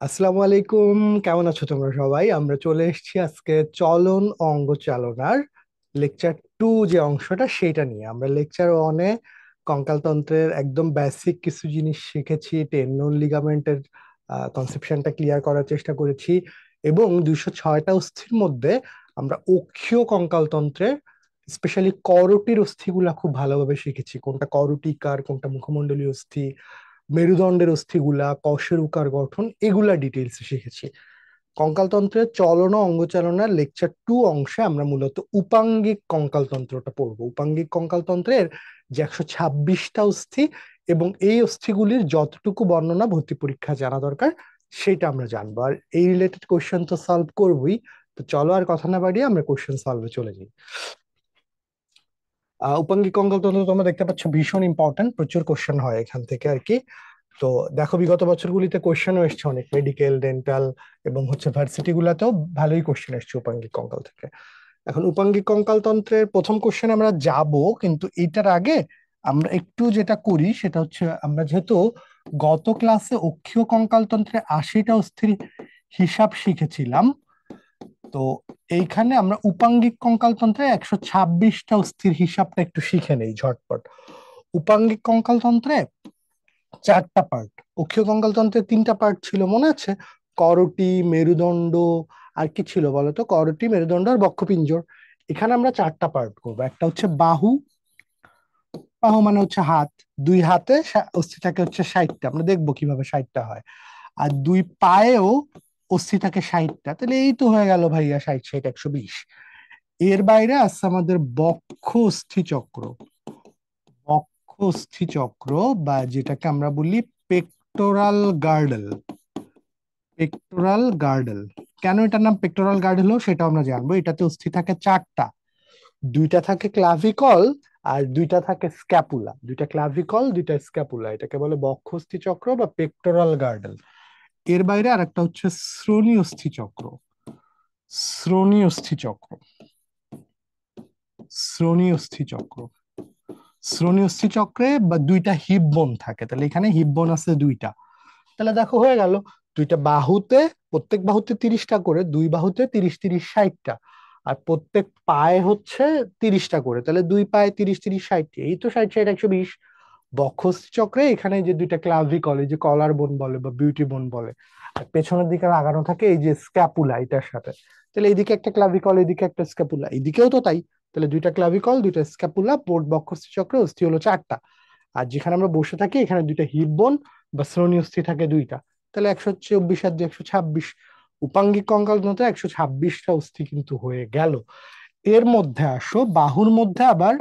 আসসালামু আলাইকুম। কেমন আছো তোমরা সবাই? আমরা চলে এসেছি আজকে চলন অঙ্গ চালনার লেকচার 2 যে অংশটা সেটা নিয়ে। আমরা লেকচার 1-এ কঙ্কালতন্ত্রের একদম বেসিক কিছু জিনিস শিখেছি, টেন্ডন লিগামেন্টের কনসেপশনটা ক্লিয়ার করার চেষ্টা করেছি, এবং 206টা অস্থির মধ্যে আমরা অক্ষীয় কঙ্কালতন্ত্রের স্পেশালি করটির অস্থিগুলা খুব ভালোভাবে শিখেছি। কোনটা করটিকার, কোনটা মুখমণ্ডলীয় অস্থি, মেরুদণ্ডের অস্থিগুলা, কশেরুকার গঠন, এগুলা ডিটেইলস শিখেছি। কঙ্কালতন্ত্রের চলন ও অঙ্গচালনার লেকচার 2 অংশে আমরা মূলত উপাঙ্গিক কঙ্কালতন্ত্রটা পড়বো। উপাঙ্গিক কঙ্কালতন্ত্রের যে 126টা অস্থি এবং এই অস্থিগুলির যতটুকু বর্ণনা ভর্তি পরীক্ষা জানা দরকার সেটা আমরা জানবো, আর এই রিলেটেড কোশ্চেন তো সলভ করবোই। তো চলো আর কথা না বাড়িয়ে আমরা কোশ্চেন সলভে চলে যাই। উপাঙ্গিক কঙ্কালতন্ত্র তোমরা দেখতে পাচ্ছ ভীষণ ইম্পর্টেন্ট, প্রচুর কোশ্চেন হয় এখান থেকে আর কি। তো দেখো বিগত বছরগুলিতে কোশ্চেনও এসছে অনেক, মেডিকেল, ডেন্টাল এবং ভার্সিটি গুলাতেও ভালোই কোশ্চেন এসছে উপাঙ্গিক কঙ্কাল থেকে। এখন উপাঙ্গিক কঙ্কাল তন্ত্রের প্রথম কোশ্চেন আমরা যাব, কিন্তু এটার আগে আমরা একটু যেটা করি সেটা হচ্ছে, আমরা যেহেতু গত ক্লাসে অক্ষীয় কঙ্কাল তন্ত্রে 80টা অস্থির হিসাব শিখেছিলাম, তো এইখানে আমরা উপাঙ্গিক কঙ্কাল তন্ত্রে 126টা অস্থির হিসাবটা একটু শিখে নেই ঝটপট। উপাঙ্গিক কঙ্কাল তন্ত্রে 4টা পার্ট, অক্ষীয় কঙ্কালতন্ত্রের 3টা পার্ট ছিল মনে আছে? করটি, মেরুদণ্ড, আর কি ছিল বলতো? করটি, মেরুদণ্ড আর বক্ষপিঞ্জর। এখানে আমরা 4টা পার্ট করবো। একটা হচ্ছে বাহু, বাহু মানে হচ্ছে হাত। দুই হাতে অস্থি থাকে হচ্ছে 60টা, আমরা দেখবো কিভাবে 60টা হয়। আর দুই পায়েও অস্থি থাকে 60টা, তাহলে এই তো হয়ে গেল ভাইয়া 60 60 120। এর বাইরে আছে আমাদের বক্ষ অস্থি চক্র। বক্ষ অস্থি চক্র বা যেটাকে আমরা বলি পেক্টোরাল গার্ডেল। পেক্টোরাল গার্ডেল, কেন এটার নাম পেক্টোরাল গার্ডেল হলো সেটা আমরা জানবো। এটাতে অস্থি থাকে 4টা, দুইটা থাকে ক্লাভিকল আর দুইটা থাকে স্ক্যাপুলা। দুইটা ক্লাভিকল, দুইটা স্ক্যাপুলা, এটাকে বলে বক্ষস্থি চক্র বা পেক্টোরাল গার্ডেল। এর বাইরে আরেকটা হচ্ছে শ্রোণী অস্থি চক্র। শ্রোণী অস্থি চক্র, শ্রোণী অস্থি চক্র। শ্রোণী অস্থি চক্রে বা দুইটা হিপ বোন থাকে, তাহলে এখানে হিপ বোন আছে দুইটা। তাহলে দেখো হয়ে গেল, দুইটা বাহুতে, প্রত্যেক বাহুতে 30টা করে, দুই বাহুতে 30 30 60টা, আর প্রত্যেক পায়ে হচ্ছে 30টা করে, তাহলে দুই পায়ে 30 30 60, এই তো 60 60 120। বক্ষস্থ চক্রে এখানে যে দুইটা ক্লাভিকল, এই যে কলার বোন বলে বা বিউটি বোন বলে, আর পেছনের দিকে লাগানো থাকে এই যে স্ক্যাপুলা এটার সাথে, তাহলে এইদিকে একটা ক্লাভিকল, এইদিকে একটা স্ক্যাপুলা, এইদিকেও তো তাই। তাহলে দুইটা ক্লাভিকল, দুইটা স্ক্যাপুলা, পোর্ট বক্ষস্থ চক্রে অস্থি হলো 4টা। আর যেখানে আমরা বসে থাকি এখানে দুইটা হিপ বোন বা শ্রোণী অস্থি থাকে দুইটা, তাহলে 124 আর 2 126। উপাঙ্গিক কঙ্কাল মতো 126টা অস্থি কিন্তু হয়ে গেল। এর মধ্যে আসো বাহুর মধ্যে আবার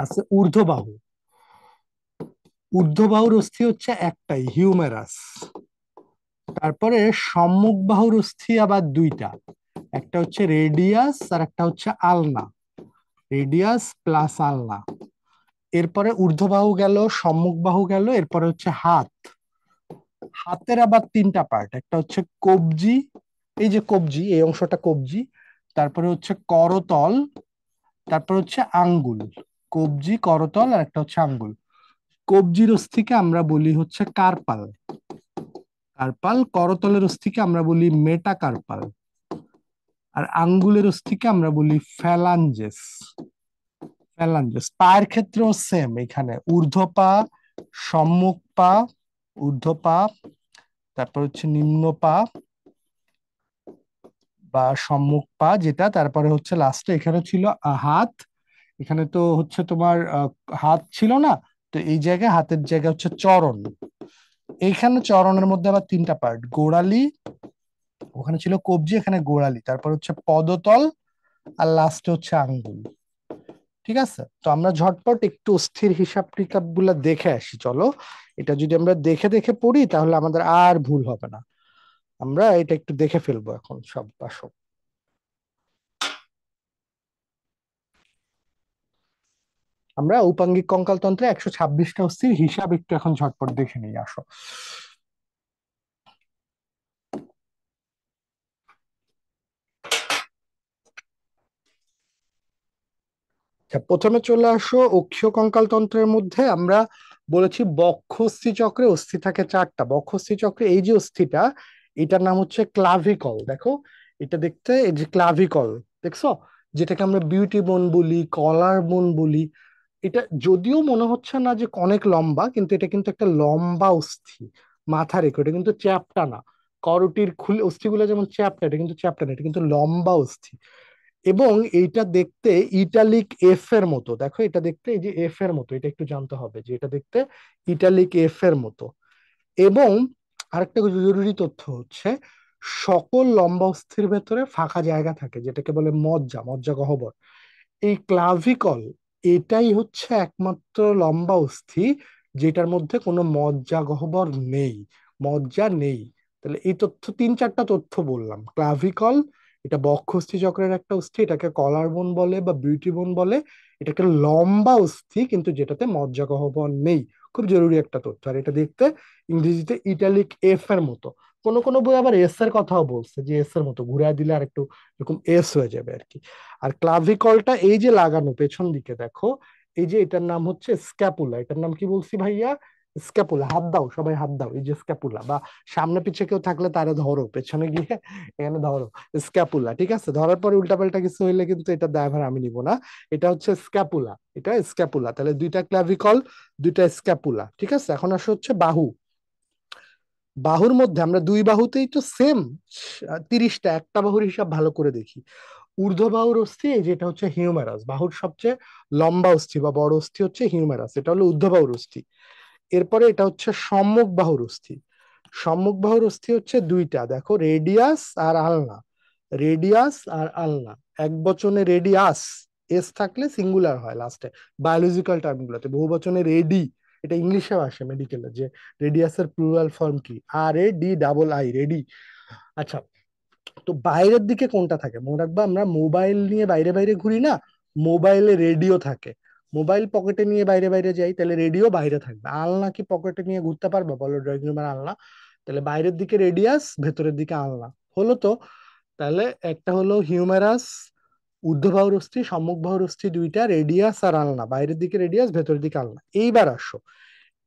আছে ঊর্ধ্ব বাহু। ঊর্ধ্ব বাহুর অস্থি হচ্ছে একটাই, হিউমেরাস। তারপরে সম্মুখ বাহুর অস্থি আবার দুইটা, একটা হচ্ছে রেডিয়াস আর একটা হচ্ছে আলনা। রেডিয়াস প্লাস আলনা। এরপরে ঊর্ধ্ব বাহু গেল, সম্মুখ বাহু গেল, এরপরে হচ্ছে হাত। হাতের আবার 3টা পার্ট, একটা হচ্ছে কবজি, এই যে কবজি, এই অংশটা কবজি। তারপরে হচ্ছে করতল, তারপর হচ্ছে আঙ্গুল। কবজি, করতল আর একটা হচ্ছে আঙ্গুল। কবজির অস্থিকে আমরা বলি হচ্ছে কার্পাল। কার্পাল। করতলের অস্থিকে আমরা বলি মেটাকার্পাল। আর আঙ্গুলের অস্থিকে আমরা বলি ফ্যালাঞ্জেস। ফ্যালাঞ্জেস। পায়ের ক্ষেত্রেও সেম, এখানে ঊর্ধ্ব পা, সম্মুখ পা, ঊর্ধ্ব পা, তারপর হচ্ছে নিম্ন পা বা সম্মুখ পা যেটা, তারপরে হচ্ছে লাস্টে এখানে ছিল হাত। এখানে তো হচ্ছে তোমার হাত ছিল না, তো এই জায়গায় হাতের জায়গা হচ্ছে চরণ। এইখানে চরণের মধ্যে আবার 3টা পার্ট, গোড়ালি, ওখানে ছিল কবজি, এখানে গোড়ালি, তারপর হচ্ছে পদতল, আর লাস্টে হচ্ছে আঙ্গুল। ঠিক আছে, তো আমরা ঝটপট একটু স্থির হিসাব টিকাব গুলা দেখে আসি চলো। এটা যদি আমরা দেখে দেখে পড়ি তাহলে আমাদের আর ভুল হবে না। আমরা এটা একটু দেখে ফেলবো এখন সব আসো। আমরা ঔপাঙ্গিক কঙ্কালতন্ত্রে 126টা অস্থির হিসাব একটু এখন ঝটপট দেখে নিয়ে আসো। আচ্ছা, প্রথমে চলে আসো অক্ষীয় কঙ্কালতন্ত্রের মধ্যে। আমরা বলেছি বক্ষস্থি চক্রে অস্থি থাকে চারটা। বক্ষস্থি চক্রে এই যে অস্থিটা, এটার নাম হচ্ছে ক্লাভিকল। দেখো এটা দেখতে, এই যে ক্লাভিকল দেখছো, যেটাকে আমরা বিউটি বোন বলি, কলার বোন বলি। এটা যদিও মনে হচ্ছে না যে অনেক লম্বা, কিন্তু এটা কিন্তু একটা লম্বা অস্থি। মাথা রেখে, এটা কিন্তু চ্যাপ্টা না। করোটির খুলে অস্থিগুলো যেমন চ্যাপ্টা, এটা কিন্তু চ্যাপ্টা না, এটা কিন্তু লম্বা অস্থি। এবং এইটা দেখতে ইটালিক এফ এর মতো। দেখো এটা দেখতে এই যে এফ এর মতো, এটা একটু জানতে হবে যে এটা দেখতে ইটালিক এফ এর মতো। এবং আরেকটা জরুরি তথ্য হচ্ছে, সকল লম্বা অস্থির ভেতরে ফাঁকা জায়গা থাকে, যেটাকে বলে মজ্জা, মজ্জা গহ্বর। এই ক্লাভিকল এটাই হচ্ছে একমাত্র লম্বা অস্থি যেটার মধ্যে কোনো মজ্জা গহ্বর নেই, মজ্জা নেই। তাহলে এই তথ্য, তিন চারটা তথ্য বললাম। ক্লাভিকল, এটা বক্ষস্থি চক্রের একটা অস্থি, এটাকে কলার বোন বলে বা বিউটি বোন বলে। এটা একটা লম্বা অস্থি কিন্তু যেটাতে মজ্জা গহ্বর নেই। খুব জরুরি একটা তথ্য। আর এটা দেখতে ইংরেজিতে ইটালিক এফ এর মতো। কোন কোন বই আবার এস এর কথাও বলছে, যে এস এর মতো ঘুরে দিলে আর একটু এরকম এস হয়ে যাবে আর কি। আর ক্লাভিকলটা এই যে লাগানো পেছন দিকে দেখো, এই যে এটার নাম হচ্ছে স্ক্যাপুলা। এটার নাম কি বলছি ভাইয়া? স্ক্যাপুলা। হাত দাও সবাই, হাত দাও। এই যে স্ক্যাপুলা, বা সামনে পিছে কেউ থাকলে তারে ধরো, পেছনে গিয়ে এখানে ধরো। স্ক্যাপুলা, ঠিক আছে? ধরার পরে উল্টাপাল্টা কিছু হইলে কিন্তু এটা দায়ভার আমি নিব না। এটা হচ্ছে স্ক্যাপুলা, এটা স্ক্যাপুলা। তাহলে দুইটা ক্লাভিকল, দুইটা স্ক্যাপুলা, ঠিক আছে। এখন আসে হচ্ছে বাহু। বাহুর মধ্যে আমরা দুই বাহুতেই তো সেম 30টা, একটা বাহুর হিসাব ভালো করে দেখি। ঊর্ধ্ব বাহুর অস্থি, যেটা হচ্ছে হিউমেরাস, বাহুর সবচেয়ে লম্বা অস্থি বা বড় অস্থি হচ্ছে হিউমেরাস, এটা হলো ঊর্ধ্ব বাহুর অস্থি। এরপরে এটা হচ্ছে সম্মুখ বাহুর অস্থি। সম্মুখ বাহুর অস্থি হচ্ছে দুইটা, দেখো, রেডিয়াস আর আলনা। রেডিয়াস আর আলনা, এক বচনে রেডিয়াস, এস থাকলে সিঙ্গুলার হয় লাস্টে বায়োলজিক্যাল টার্ম গুলোতে। বহু বচনে রেডি, এটা ইংলিশেও আসে মেডিকেলে, যে রেডিয়াসের প্লুরাল ফর্ম কি, R A D double I, radii. আচ্ছা, তো বাইরের দিকে কোনটা থাকে মনে রাখবা, আমরা মোবাইল নিয়ে বাইরে বাইরে ঘুরি না, মোবাইলে রেডিও থাকে। মোবাইল পকেটে নিয়ে বাইরে বাইরে যাই, তাহলে রেডিও বাইরে থাকবে। আলনা কি পকেটে নিয়ে ঘুরতে পারবা বলো, ড্রয়িং রুমের আলনা? তাহলে বাইরের দিকে রেডিয়াস, ভেতরের দিকে আলনা, হলো তো। তাহলে একটা হলো হিউমেরাস, ঊর্ধ্ববাহুর অস্থি, সম্মুখ বাহুর অস্থি দুইটা, রেডিয়াস আর আলনা। বাইরের দিকে রেডিয়াস, ভেতরের দিকে আলনা। এইবার আসো,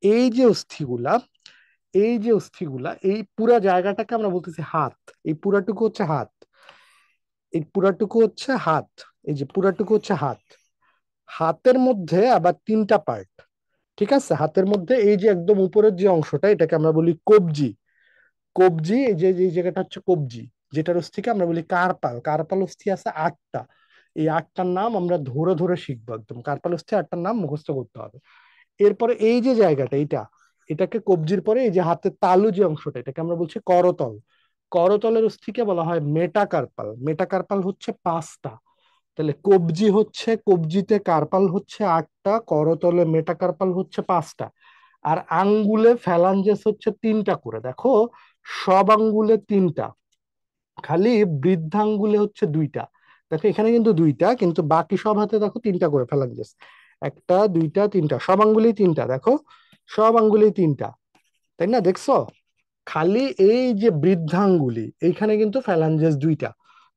এই যে অস্থিগুলা, এই যে অস্থিগুলা, এই পুরা জায়গাটাকে আমরা বলতেছি হাত। এই পুরাটুকু হচ্ছে হাত, এই পুরাটুকু হচ্ছে হাত, এই যে পুরাটুকু হচ্ছে হাত। হাতের মধ্যে আবার তিনটা পার্ট, ঠিক আছে? হাতের মধ্যে এই যে একদম উপরের যে অংশটা, এটাকে আমরা বলি কবজি। কবজি, এই যে এই জায়গাটা হচ্ছে কবজি, যেটার অস্থিকে আমরা বলি কার্পাল। কার্পাল অস্থি আছে 8টা। এই 8টার নাম আমরা ধরে ধরে শিখবো, একদম কার্পাল অস্থি 8টার নাম মুখস্থ করতে হবে। এরপরে এই যে জায়গাটা, এইটা, এটাকে কবজির পরে এই যে হাতের তালু যে অংশটা, এটাকে আমরা বলছি করতল। করতলের অস্থিকে বলা হয় মেটাকার্পাল। মেটাকার্পাল হচ্ছে 5টা। তাহলে কবজি হচ্ছে, কবজিতে কার্পাল হচ্ছে 8টা, করতলে মেটাকার্পাল হচ্ছে 5টা। আর আঙ্গুলে ফ্যালাঞ্জেস হচ্ছে 3টা করে, দেখো, সব আঙ্গুলে 3টা, খালি বৃদ্ধাঙ্গুলে হচ্ছে 2টা। দেখো এখানে কিন্তু 2টা, কিন্তু বাকি সব হাতে দেখো 3টা করে ফ্যালাঞ্জেস। একটা, দুইটা, তিনটা, সব আঙ্গুলি 3টা, দেখো, সব আঙ্গুলি 3টা, তাই না? দেখছো? খালি এই যে বৃদ্ধাঙ্গুলি, এইখানে কিন্তু ফ্যালাঞ্জেস 2টা।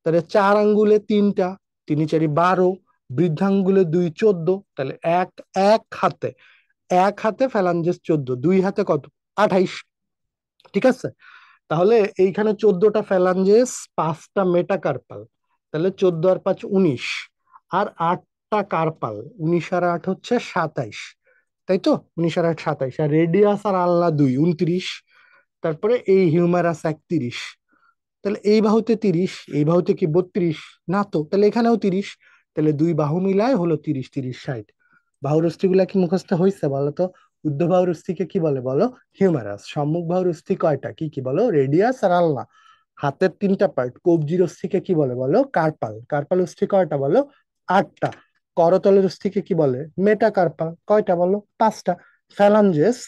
তাহলে 4 আঙ্গুলে 3টা, 3 4 12, বৃদ্ধাঙ্গুলে 2 14। তাহলে এক, এক হাতে, এক হাতে ফ্যালাঞ্জেস 14, দুই হাতে কত? 28, ঠিক আছে? তাহলে এইখানে 14টা ফ্যালাঞ্জেস, 5টা মেটাকার্পাল, তাহলে 14 আর 5 19, আর 8টা কার্পাল, 19 আর 8 হচ্ছে 27, তাই তো? 19 আর 8 27, আর রেডিয়াস আর আলনা 2 29, তারপরে এই হিউমারাস 31। তাহলে এই বাহুতে 30, এই বাহুতে কি 32? না তো, তাহলে এখানেও 30। তাহলে দুই বাহু মিলায় হলো 30, 30 60। বাহুর অস্থিগুলা কি মুখস্থ হয়েছে বলো তো? ঊর্ধ্ব বাহুর অস্থিকে কি বলে বলো? হিউমারাস। সম্মুখ বাহুর অস্থি কয়টা, কি কি বলো? রেডিয়াস আর আলনা। হাতের 3টা পার্ট, কবজির অস্থিকে কি বলে বলো? কার্পাল। কার্পাল অস্থি কয়টা বলো? 8টা। করতলের অস্থিকে কি বলে? মেটা কার্পাল। কয়টা বলো? 5টা। ফ্যালাঞ্জেস,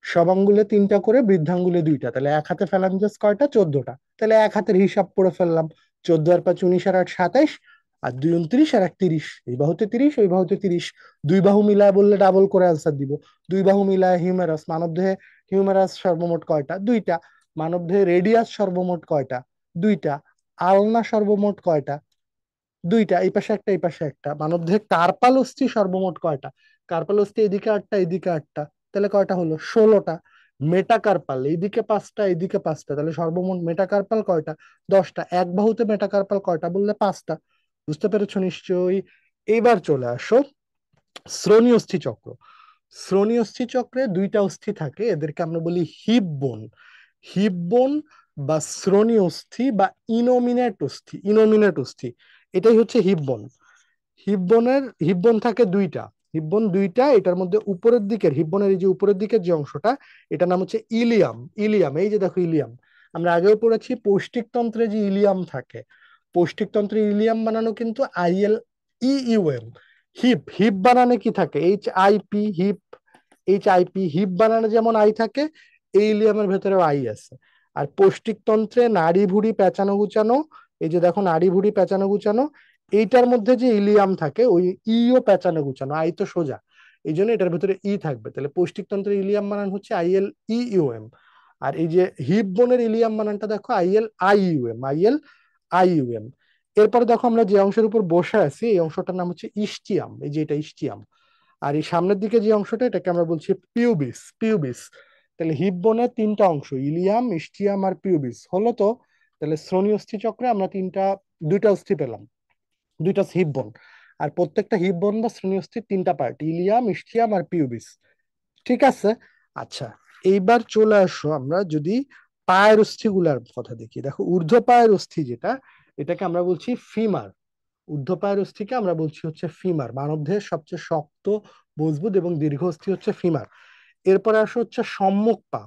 সব আঙ্গুলে 3টা করে, বৃদ্ধাঙ্গুলে 2টা, তাহলে এক হাতে ফ্যালাঞ্জেস কয়টা? 14টা। তাহলে এক হাতের হিসাব করে ফেললাম, 14 আর 5 19 আর 8 27, আর 2 29 আর 1 30। এই বাহুতে 30, ওই বাহুতে 30। দুই বাহু মিলায় বললে ডাবল করে আনসার দিব। দুই বাহু মিলায় হিউমেরাস, মানবদেহে হিউমেরাস সর্বমোট কয়টা? 2টা। মানবদেহে রেডিয়াস সর্বমোট কয়টা? 2টা। আলনা সর্বমোট কয়টা? 2টা। এই পাশে একটা, এই পাশে একটা। মানবদেহে কার্পাল অস্থি সর্বমোট কয়টা? কার্পাল অস্থি এদিকে 8টা, এদিকে 8টা। তাহলে কয়টা হলো? 16টা। মেটাকার্পাল এইদিকে 5টা, এইদিকে 5টা, তাহলে সর্বমোট মেটাকার্পাল কয়টা? 10টা। এক বাহুতে মেটাকার্পাল কয়টা বললে? 5টা। বুঝতে পেরেছো নিশ্চয়ই? এইবার চলে আসো শ্রোণী অস্থি চক্র। শ্রোণী অস্থি চক্রে দুইটা অস্থি থাকে, এদেরকে আমরা বলি হিপ বোন। হিপ বোন বা শ্রোণী অস্থি বা ইনোমিনেট অস্থি, ইনোমিনেট অস্থি, এটাই হচ্ছে হিপ বোন। হিপবোন থাকে দুইটা। হিপবোন দুইটা, এটার মধ্যে উপরের দিকের হিপবোনের এই যে উপরের দিকের যে অংশটা, এটার নাম হচ্ছে ইলিয়াম। ইলিয়াম, এই যে দেখো ইলিয়াম, আমরা আগেও পড়েছি পৌষ্টিকতন্ত্রে যে ইলিয়াম থাকে, পৌষ্টিকতন্ত্রে ইলিয়াম বানানো কিন্তু ILEUM। হিপ, হিপ বানানে কি থাকে? HIP, hip. HIP, হিপ বানানে যেমন আই থাকে, এই ইলিয়ামের ভেতরেও আই আছে। আর পৌষ্টিকতন্ত্রে নাড়ি ভুড়ি পেঁচানো গুচানো, এই যে দেখো নাড়ি ভুড়ি পেঁচানো গুচানো, এইটার মধ্যে যে ইলিয়াম থাকে ওই ইও পেঁচানো গুচানো, আই তো সোজা, এই জন্য এটার ভিতরে ই থাকবে। তাহলে পৌষ্টিকতন্ত্রের ইলিয়াম বানান হচ্ছে ILEUM। আর এই যে হিপ বোনের ইলিয়াম বানানটা দেখো ILIUM, ILIUM। এরপরে দেখো আমরা যে অংশের উপর বসে আছি এই অংশটার নাম হচ্ছে ইস্টিয়াম, এই যে এটা ইস্টিয়াম। আর এই সামনের দিকে যে অংশটা, এটাকে আমরা বলছি পিউবিস, পিউবিস। তাহলে হিপ বোনের তিনটা অংশ, ইলিয়াম, ইস্টিয়াম আর পিউবিস হলো তো। তাহলে শ্রোণী অস্থি চক্রে আমরা দুইটা অস্থি পেলাম, দুইটা হিপ বোন। আর প্রত্যেকটা হিপ বোন বা শ্রোণী অস্থির তিনটা পার্ট, ইলিয়াম, ইস্টিয়াম আর পিউবিস। ঠিক আছে? আচ্ছা, এইবার চলে আসো আমরা যদি পায়ের অস্থি গুলার কথা দেখি। দেখো ঊর্ধ্ব পায়ের অস্থি যেটা, এটাকে আমরা বলছি ফিমার। ঊর্ধ্ব পায়ের অস্থিকে আমরা বলছি হচ্ছে ফিমার। মানবদেহের সবচেয়ে শক্ত, মজবুত এবং দীর্ঘ অস্থি হচ্ছে ফিমার। এরপরে আসো হচ্ছে সম্মুখ পা।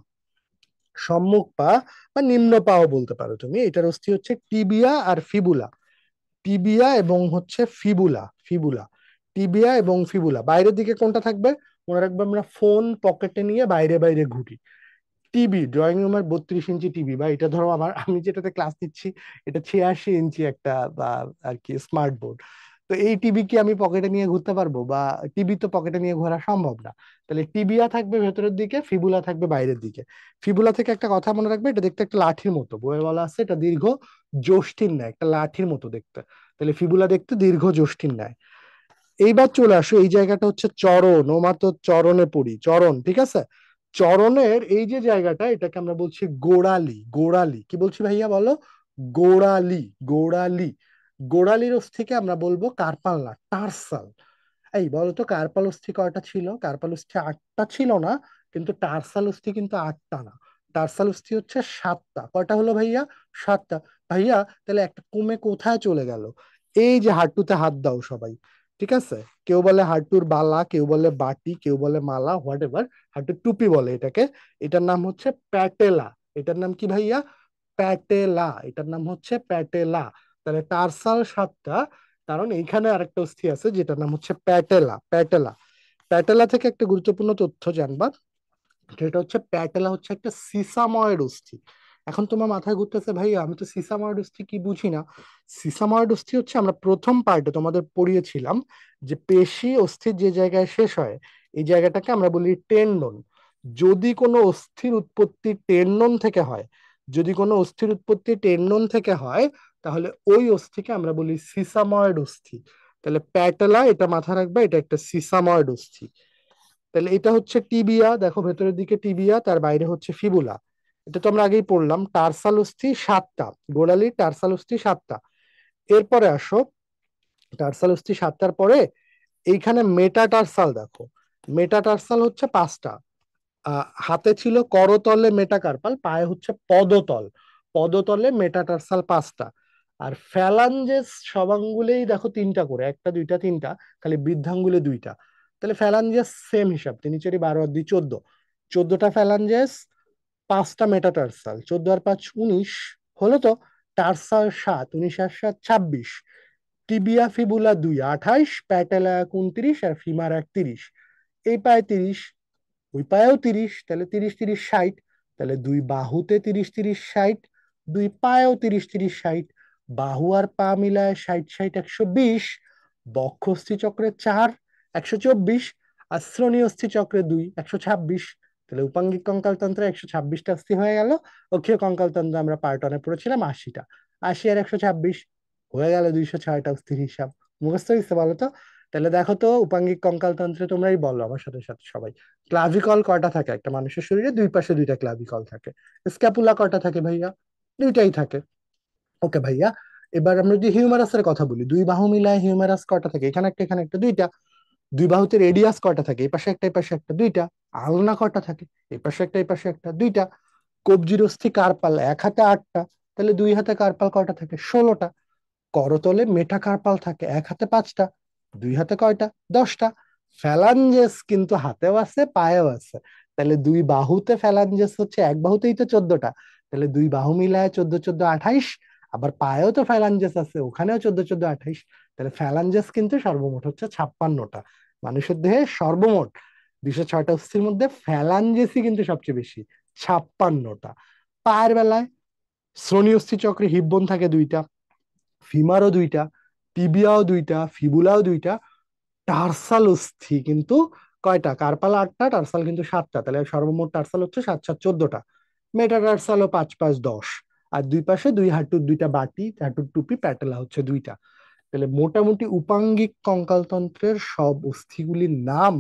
সম্মুখ পা বা নিম্ন পাও বলতে পারো তুমি, এটার অস্থি হচ্ছে টিবিয়া আর ফিবুলা। টিবিয়া এবং হচ্ছে ফিবুলা, ফিবুলা, টিবিয়া এবং ফিবুলা। বাইরের দিকে কোনটা থাকবে? মনে রাখবে আমরা ফোন পকেটে নিয়ে বাইরে বাইরে ঘুরি। টিভি, ড্রয়িং রুমের 32 ইঞ্চি টিভি, বা এটা ধরো আমার, আমি যেটাতে ক্লাস নিচ্ছি এটা 86 ইঞ্চি একটা বা আর কি স্মার্ট বোর্ড। তো এই টিভি কি আমি পকেটে নিয়ে ঘুরতে পারবো? বা টিভি তো পকেটে নিয়ে ঘোরা সম্ভব না। তাহলে টিবিয়া থাকবে ভেতরের দিকে, ফিবুলা থাকবে বাইরের দিকে। ফিবুলা থেকে একটা কথা মনে রাখবে, এটা দেখতে একটা লাঠির মতো, বইয়ে বলা আছে এটা দীর্ঘ যষ্টির ন্যায়, একটা লাঠির মতো দেখতে। তাহলে ফিবুলা দেখতে দীর্ঘ যষ্টির ন্যায়। এইবার চলে আসো, এই জায়গাটা হচ্ছে চরণ, ও মাত্র চরণে পড়ি, চরণ, ঠিক আছে? চরণের এই যে জায়গাটা, এটাকে আমরা বলছি গোড়ালি। গোড়ালি কি বলছি ভাইয়া বলো? গোড়ালি, গোড়ালি। গোড়ালির অস্থিকে আমরা বলবো কার্পাল না টার্সাল। এই বলতো কার্পাল অস্থি কয়টা ছিল? কার্পাল অস্থি 8টা ছিল না, কিন্তু টার্সাল অস্থি কিন্তু 8টা না। টার্সাল অস্থি হচ্ছে 7টা। কয়টা হলো ভাইয়া? 7টা। ভাইয়া তাহলে একটা কমে কোথায় চলে গেল? এই যে হাঁটুতে হাত দাও সবাই, ঠিক আছে? কেউ বলে হাঁটুর বালা, কেউ বলে বাটি, কেউ বলে মালা, হোয়াট এভার, হাঁটুর টুপি বলে এটাকে। এটার নাম হচ্ছে প্যাটেলা। এটার নাম কি ভাইয়া? প্যাটেলা। এটার নাম হচ্ছে প্যাটেলা। তাহলে টার্সাল 7টা, কারণ এইখানে আরেকটা অস্থি আছে যেটার নাম হচ্ছে প্যাটেলা। প্যাটেলা, প্যাটেলা থেকে একটা গুরুত্বপূর্ণ তথ্য জানবা, সেটা হচ্ছে প্যাটেলা হচ্ছে একটা সিসাময়েড অস্থি। এখন তোমার মাথায় ঘুরতেছে ভাই আমি তো সিসাময়েড অস্থি কি বুঝি না। সিসাময়েড অস্থি হচ্ছে, আমরা প্রথম পার্টে তোমাদের পড়িয়েছিলাম যে পেশি অস্থির যে জায়গায় শেষ হয় এই জায়গাটাকে আমরা বলি টেন্ডন। যদি কোনো অস্থির উৎপত্তি টেন্ডন থেকে হয়, যদি কোনো অস্থির উৎপত্তি টেন্ডন থেকে হয়, তাহলে ওই অস্থিকে আমরা বলি সিসাময়েড অস্থি। তাহলে প্যাটেলা, এটা মাথায় রাখবে, এটা একটা সিসাময়েড অস্থি। তাহলে এটা হচ্ছে টিবিয়া, দেখো ভেতরের দিকে টিবিয়া, তার বাইরে হচ্ছে ফিবুলা। এটা তো আমরা আগেই পড়লাম। টার্সাল অস্থি 7টা, গোড়ালি টার্সাল অস্থি 7টা। এরপরে আসো, টার্সাল অস্থি 7টার পরে এইখানে মেটাটার্সাল দেখো, মেটাটার্সাল হচ্ছে 5টা। হাতে ছিল করতলে মেটাকার্পাল, পায়ে হচ্ছে পদতল, পদতলে মেটাটার্সাল 5টা। আর ফ্যালাঞ্জেস সব আঙ্গুলেই দেখো 3টা করে, একটা দুইটা তিনটা, খালি বৃদ্ধাঙ্গুলে 2টা। তাহলে ফ্যালাঞ্জেস সেম হিসাব, 3 4 12 14, 14টা ফ্যালাঞ্জেস, 5টা মেটাটার্সাল, 14 আর 5 19 হলো তো। টার্সাল 7, 19 আর 7 26। টিবিয়া ফিবুলা 2 28, প্যাটেলা 29 আর ফিমার 31। এই পায়ে 30, ওই পায়েও 30, তাহলে 30 30 60। তাহলে দুই বাহুতে 30 30 60, দুই পায়েও 30 30 60, বাহু আর পা মিলায় 60 60 120। বক্ষস্থি চক্রে 4, 124। আর শ্রোণী অস্থি চক্রে 2, 126। তাহলে উপাঙ্গিক কঙ্কাল তন্ত্রে 126টা অস্থি হয়ে গেল। অক্ষীয় কঙ্কাল তন্ত্রে আমরা পার্ট 1-এ পড়েছিলাম 80টা। 80 আর 126 হয়ে গেল 206টা অস্থির হিসাব। মুখস্থ হয়েছে বলো তো? তাহলে দেখো তো উপাঙ্গিক কঙ্কালতন্ত্রে, তোমরাই বলো আমার সাথে সাথে সবাই। ক্লাভিকল কয়টা থাকে একটা মানুষের শরীরে? দুই পাশে দুইটা ক্লাভিকল থাকে। স্ক্যাপুলা কয়টা থাকে ভাইয়া? দুইটাই থাকে। ওকে ভাইয়া, এবার আমরা যদি হিউমারাসের কথা বলি, দুই বাহু মিলায় হিউমারাস কয়টা থাকে? এখানে একটা, এখানে একটা, দুইটা। দুই বাহুতে রেডিয়াস কয়টা থাকে? এই পাশে একটা, এই পাশে একটা, দুইটা। আলনা কয়টা থাকে? এই পাশে একটা, এই পাশে একটা, দুইটা। কবজির অস্থি কার্পাল এক হাতে আটটা, তাহলে দুই হাতে কার্পাল কয়টা থাকে? 16টা। করতলে মেটাকার্পাল থাকে এক হাতে পাঁচটা, দুই হাতে কয়টা? 10টা। ফ্যালাঞ্জেস কিন্তু হাতেও আছে, পায়েও আছে। তাহলে দুই বাহুতে ফ্যালাঞ্জেস হচ্ছে, এক বাহুতেই তো 14টা। তাহলে দুই বাহু মিলায় 14 14 28। আবার পায়েও তো ফ্যালাঞ্জেস আছে, ওখানেও 14 14 28। তাহলে ফ্যালাঞ্জেস কিন্তু সর্বমোট হচ্ছে 56টা। মানুষের দেহে সর্বমোট 206টা অস্থির মধ্যে ফ্যালাঞ্জেসই কিন্তু সবচেয়ে বেশি, 56টা। পায়ের বেলায় শ্রোণী অস্থি চক্রে হিপ বোন থাকে দুইটা, ফিমারও দুইটা, টিবিয়াও দুইটা, ফিবুলাও দুইটা। টার্সাল অস্থি কিন্তু কয়টা? কার্পাল 8টা, টার্সাল কিন্তু 7টা। তাহলে সর্বমোট টার্সাল হচ্ছে 7 7 14টা। মেটাটার্সাল ও 5 5 10। আর দুই পাশে দুই হাঁটুর দুইটা বাটি, হাঁটুর টুপি, প্যাটেলা হচ্ছে দুইটা। তাহলে মোটামুটি উপাঙ্গিক কঙ্কালতন্ত্রের সব অস্থিগুলির নাম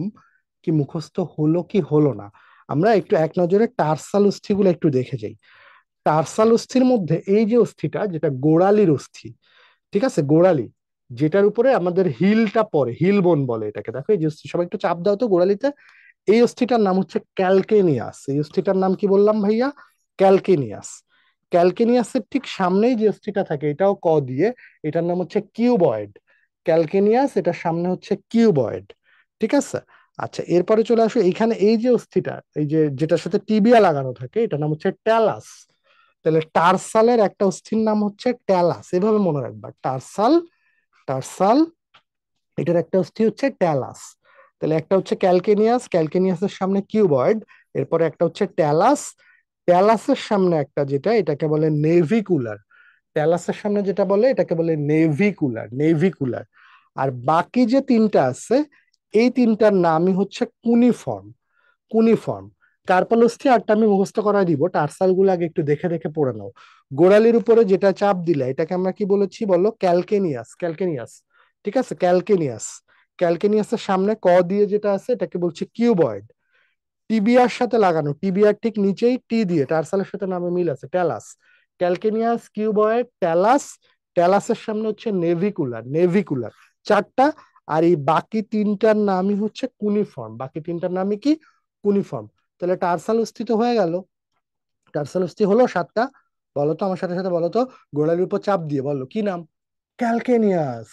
কি মুখস্থ হলো কি হলো না? আমরা একটু এক নজরে টার্সাল অস্থিগুলো একটু দেখে যাই। টার্সাল অস্থির মধ্যে এই যে অস্থিটা, যেটা গোড়ালির অস্থি, ঠিক আছে, গোড়ালি, যেটার উপরে আমাদের হিলটা পড়ে, হিল বোন বলে এটাকে। দেখো এই যে অস্থি, সবাই একটু চাপ দাও তো গোড়ালিতে। এই অস্থিটার নাম হচ্ছে ক্যালকেনিয়াস। এই অস্থিটার নাম কি বললাম ভাইয়া? ক্যালকেনিয়াস। ক্যালকেনিয়াসের ঠিক সামনেই যে অস্থিটা থাকে, এটাও ক দিয়ে, এটার নাম হচ্ছে কিউবয়েড। ক্যালকেনিয়াস, এটার সামনে হচ্ছে কিউবয়েড। ঠিক আছে। আচ্ছা, এরপরে চলে আসো এখানে, এই যে অস্থিটা, এই যে যেটার সাথে টিবিয়া লাগানো থাকে, এটার নাম হচ্ছে ট্যালাস। তাহলে টার্সালের একটা অস্থির নাম হচ্ছে ট্যালাস, এভাবে মনে রাখবা। টার্সাল, টার্সাল, এটার একটা অস্থি হচ্ছে ট্যালাস। তাহলে একটা হচ্ছে ক্যালকেনিয়াস, ক্যালকেনিয়াসের সামনে কিউবয়েড। এরপরে একটা হচ্ছে ট্যালাস, ট্যালাসের সামনে একটা যেটা, এটাকে বলে নেভিকুলার। ট্যালাসের সামনে যেটা বলে এটাকে বলে নেভিকুলার, নেভিকুলার। আর বাকি যে তিনটা আছে, এই তিনটার নামই হচ্ছে কুনিফর্ম, কুনিফর্ম। কার্পালোস্থি আরটা আমি মুখস্থ করায় দিব, টার্সাল গুলো আগে একটু দেখে দেখে পড়ে নাও। গোড়ালির উপরে যেটা চাপ দিলে, এটাকে আমরা কি বলেছি বলো? Calcaneus, calcaneus. ঠিক আছে, ক্যালকেনিয়াস। ক্যালকেনিয়াসের সামনে ক দিয়ে যেটা আছে, এটাকে বলছি কিউবয়েড। টিবিয়ার সাথে লাগানো, টিবিয়ার ঠিক নিচেই টি দিয়ে, টার্সালের সাথে নামে মিল আছে, ট্যালাস। Calcaneus, cuboid, talus. ট্যালাসের সামনে হচ্ছে নেভিকুলার, নেভিকুলার। চারটা। আর এই বাকি তিনটার নামই হচ্ছে কুনিফর্ম, বাকি তিনটার নামই কি? কুনিফর্ম। তাহলে টার্সাল অস্থিত হয়ে গেল। টার্সাল অস্থি হলো 7টা। বলো তো আমার সাথে সাথে, বলো তো। গোড়ালির উপর চাপ দিয়ে বলো কি নাম? ক্যালকেনিয়াস।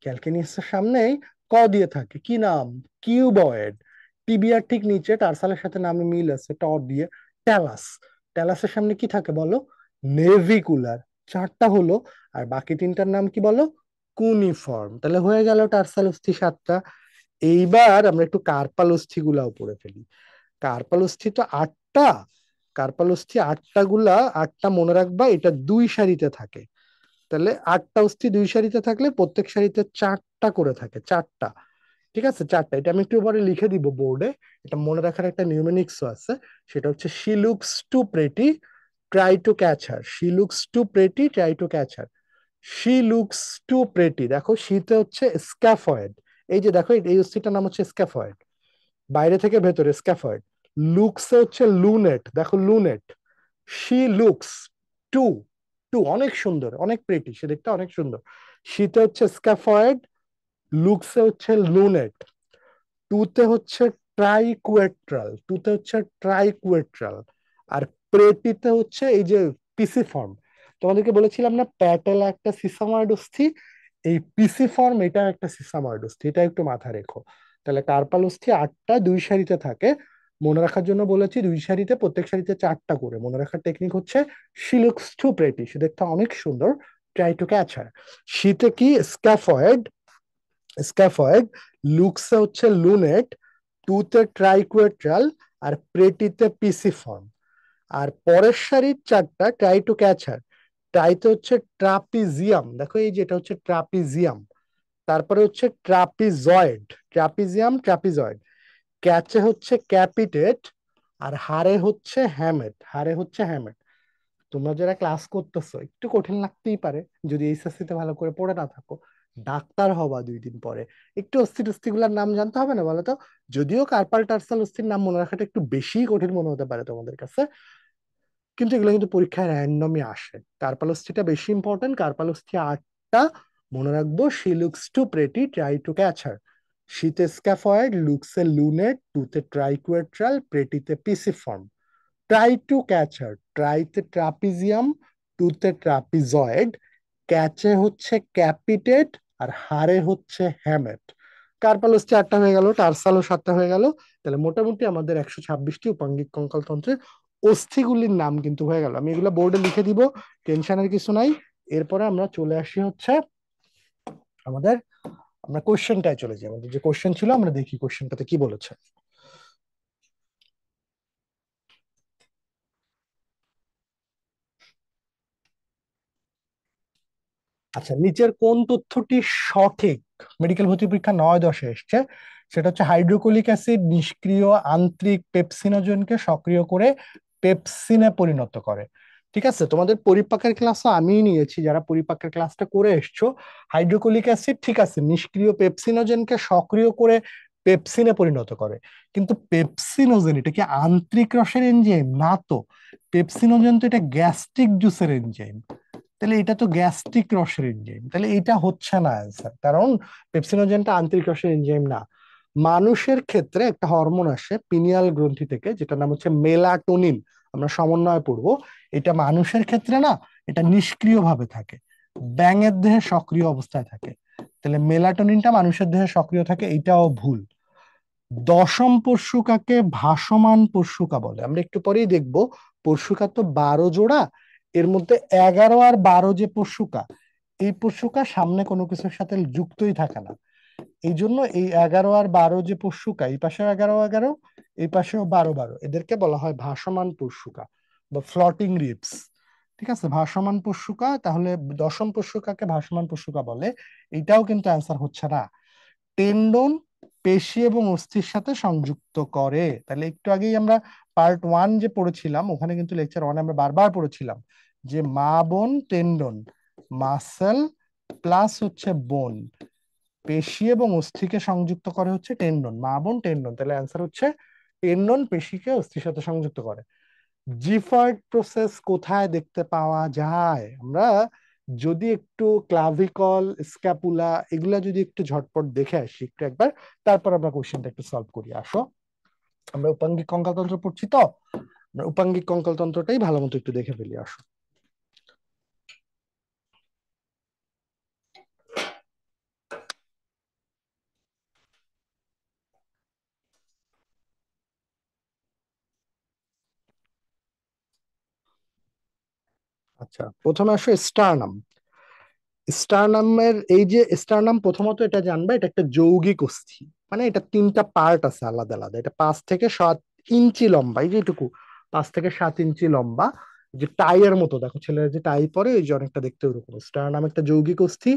ক্যালকেনিয়াসের সামনেই ক দিয়ে থাকে, কি নাম? কিউবয়েড। টিবিয়ার ঠিক নিচে টার্সালের সাথে নামে মিল আছে, ট দিয়ে, ট্যালাস। ট্যালাসের সামনে কি থাকে বলো? নেভিকুলার। চারটা হলো। আর বাকি তিনটার নাম কি বলো? কুনিফর্ম। তাহলে হয়ে গেল টার্সাল অস্থি 7টা। এইবার আমরা একটু কার্পাল অস্থি গুলাও পড়ে ফেলি। কার্পাল অস্থি তো 8টা। কার্পাল অস্থি 8টা গুলা, 8টা মনে রাখবা, এটা দুই সারিতে থাকে। তাহলে 8টা অস্থি দুই সারিতে থাকলে প্রত্যেক সারিতে 4টা করে থাকে, 4টা। ঠিক আছে, 4টা। এটা আমি একটু পরে লিখে দিব বোর্ডে। এটা মনে রাখার একটা নিউমেনিক্সও আছে। সেটা হচ্ছে she looks two pretty, try to catch her. She looks two pretty, try to catch her. She looks two pretty, দেখো শীতে হচ্ছে স্ক্যাফয়েড। এই যে দেখো, এই অস্থিটার নাম হচ্ছে স্ক্যাফয়েড, বাইরে থেকে ভেতরে স্ক্যাফয়েড। লুকসে হচ্ছে লুনেট, দেখো lunate. She looks to, to অনেক সুন্দর, অনেক প্রেটি, সে দেখতে অনেক সুন্দর। শীতে হচ্ছে স্ক্যাফয়েড, লুকসে হচ্ছে লুনেট। টুতে হচ্ছে ট্রাইকুয়েট্রাল, টুতে হচ্ছে ট্রাইকুয়েট্রাল। আর প্রেটিতে হচ্ছে এই যে পিসিফর্ম। তোমাদেরকে বলেছিলাম না প্যাটেলা একটা সিসাময়েড অস্থি, এই পিসিফর্ম এটা একটা সিসাময়েড অস্থি, এটা একটু মাথা রেখো। তাহলে কার্পাল অস্থি 8টা দুই সারিতে থাকে। মনে রাখার জন্য বলেছি, দুই সারিতে, প্রত্যেক সারিতে 4টা করে। মনে রাখার টেকনিক হচ্ছে শি লুকস টু প্রেটি, সে দেখতে অনেক সুন্দর, ট্রাই টু ক্যাচ হার। শীতে কি? Scaphoid, scaphoid. লুকসে হচ্ছে লুনেট, টুতে ট্রাইকুয়েট্রাল, আর প্রেটিতে পিসিফর্ম। আর পরের সারির 4টা ট্রাই টু ক্যাচার। ট্রাইতে হচ্ছে ট্রাপিজিয়াম, দেখো এই যে এটা হচ্ছে ট্রাপিজিয়াম। তারপরে হচ্ছে ট্রাপিজয়েড, ট্রাপিজিয়াম, ট্রাপিজয়েড। ক্যাচে হচ্ছে ক্যাপিটেট। আর হারে হচ্ছে হ্যামেট, হারে হচ্ছে হ্যামেট। তোমরা যারা ক্লাস করতেছো, একটু কঠিন লাগতেই পারে যদি এইচএসসি তে ভালো করে পড়ে না থাকো। ডাক্তার হবা 2 দিন পরে, একটু অস্থি টস্থি গুলার নাম জানতে হবে না বলো তো? যদিও কার্পাল টার্সাল অস্থির নাম মনে রাখাটা একটু বেশি কঠিন মনে হতে পারে তোমাদের কাছে, কিন্তু এগুলো কিন্তু পরীক্ষায় র্যান্ডমই আসে। কার্পাল অস্থিটা বেশি ইম্পর্টেন্ট। কার্পাল অস্থি 8টা, মনে রাখবো। She looks two pretty, try to catch her. শীতে স্ক্যাফয়েড, লুকসে লুনেট, টুতে ট্রাইকুয়েট্রাল, প্রেটিতে pisiform. Try to catch her, ট্রাইতে ট্রাপিজিয়াম, টুতে ট্রাপিজয়েড, ক্যাচে হচ্ছে ক্যাপিটেট, আর হারে হচ্ছে হ্যামেট। কার্পালোস 4টা হয়ে গেল, টার্সালও 7টা হয়ে গেল। তাহলে মোটামুটি আমাদের 126টি উপাঙ্গিক কঙ্কালতন্ত্রের অস্থিগুলির নাম কিন্তু হয়ে গেল। আমি এগুলো বোর্ডে লিখে দিব, টেনশনের কিছু নাই। এরপরে আমরা চলে আসি হচ্ছে আমাদের, আমরা কোশ্চেনটায় চলে যাই। আমাদের যে কোশ্চেন ছিল আমরা দেখি কোশ্চেনটাতে কি বলেছে। আচ্ছা, নিচের কোন তথ্যটি সঠিক? মেডিকেল ভর্তি পরীক্ষা 9-10-এ এসছে। সেটা হচ্ছে হাইড্রোক্লোরিক অ্যাসিড নিষ্ক্রিয় আন্ত্রিক পেপসিনোজেনকে সক্রিয় করে পেপসিনে পরিণত করে। ঠিক আছে, তোমাদের পরিপাকের ক্লাসও আমিই নিয়েছি, যারা পরিপাকের ক্লাসটা করে এসছো। হাইড্রোক্লোরিক অ্যাসিড ঠিক আছে নিষ্ক্রিয় পেপসিনোজেনকে সক্রিয় করে পেপসিনে পরিণত করে, কিন্তু পেপসিনোজেন এটা কি আন্ত্রিক রসের এনজাইম? না তো। পেপসিনোজেন তো এটা গ্যাস্ট্রিক জুসের এনজাইম। তাহলে এটা তো গ্যাস্ট্রিক রসের এনজাইম, তাহলে এটা হচ্ছে না অ্যান্সার, কারণ পেপসিনোজেনটা আন্তরিক রসের এনজাইম না। মানুষের ক্ষেত্রে একটা হরমোন আসে পিনিয়াল গ্রন্থি থেকে, যেটা নাম হচ্ছে মেলাটোনিন। আমরা সমন্বয় পড়বো। এটা মানুষের ক্ষেত্রে না, এটা নিষ্ক্রিয় ভাবে থাকে, ব্যাঙের দেহে সক্রিয় অবস্থায় থাকে। তাহলে মেলাটোনিনটা মানুষের দেহে সক্রিয় থাকে, এটাও ভুল। দশম পরশুকাকে ভাসমান পরশুকা বলে, আমরা একটু পরেই দেখবো। পরশুকা তো 12 জোড়া, এর মধ্যে 11 আর 12 যে পরশুকা, এই পরশুকা সামনে কোনো কিছুর সাথে যুক্তই থাকে না। এই জন্য এই 11 আর 12 যে পরশুকা, এই পাশেও 11 11, এই পাশেও 12 12, এদেরকে বলা হয় ভাসমান পরশুকা বা ফ্লটিং রিবস। ঠিক আছে, ভাসমান পরশুকা। তাহলে দশম পরশুকাকে ভাসমান পরশুকা বলে, এটাও কিন্তু অ্যান্সার হচ্ছে না। টেন্ডন পেশি এবং অস্থির সাথে সংযুক্ত করে। তাহলে একটু আগেই আমরা পার্ট 1 যে পড়েছিলাম, ওখানে কিন্তু লেকচার 1 আমরা বারবার পড়েছিলাম যে মা বোন টেন্ডন, মাসেল প্লাস হচ্ছে বোন, পেশি এবং অস্থিকে সংযুক্ত করে হচ্ছে টেন্ডন। মা বোন টেন্ডন, তাহলে অ্যান্সার হচ্ছে টেন্ডন পেশিকে অস্থির সাথে সংযুক্ত করে। জিফার্ড প্রসেস কোথায় দেখতে পাওয়া যায়? আমরা যদি একটু ক্লাভিকল, স্ক্যাপুলা এগুলা যদি একটু ঝটপট দেখে আসি একটু একবার, তারপর আমরা কোশ্চেনটা একটু সলভ করি। আসো, আমরা উপাঙ্গিক কঙ্কালতন্ত্র পড়ছি তো, আমরা উপাঙ্গিক কঙ্কালতন্ত্রটাই ভালো মতো একটু দেখে ফেলি। আসো। আচ্ছা, প্রথমে আসো স্টারনাম। স্টারনামের এই যে স্টারনাম, প্রথমত এটা জানবা এটা একটা যৌগিক অস্থি। মানে এটা 3টা পার্ট আছে আলাদা আলাদা। এটা 5 থেকে 7 ইঞ্চি লম্বা, এই যে এটুকু 5 থেকে 7 ইঞ্চি লম্বা। যে টাইয়ের মতো, দেখো ছেলেরা যে টাই পরে, এই যে অনেকটা দেখতে ওরকম। স্টারনাম একটা যৌগিক অস্থি,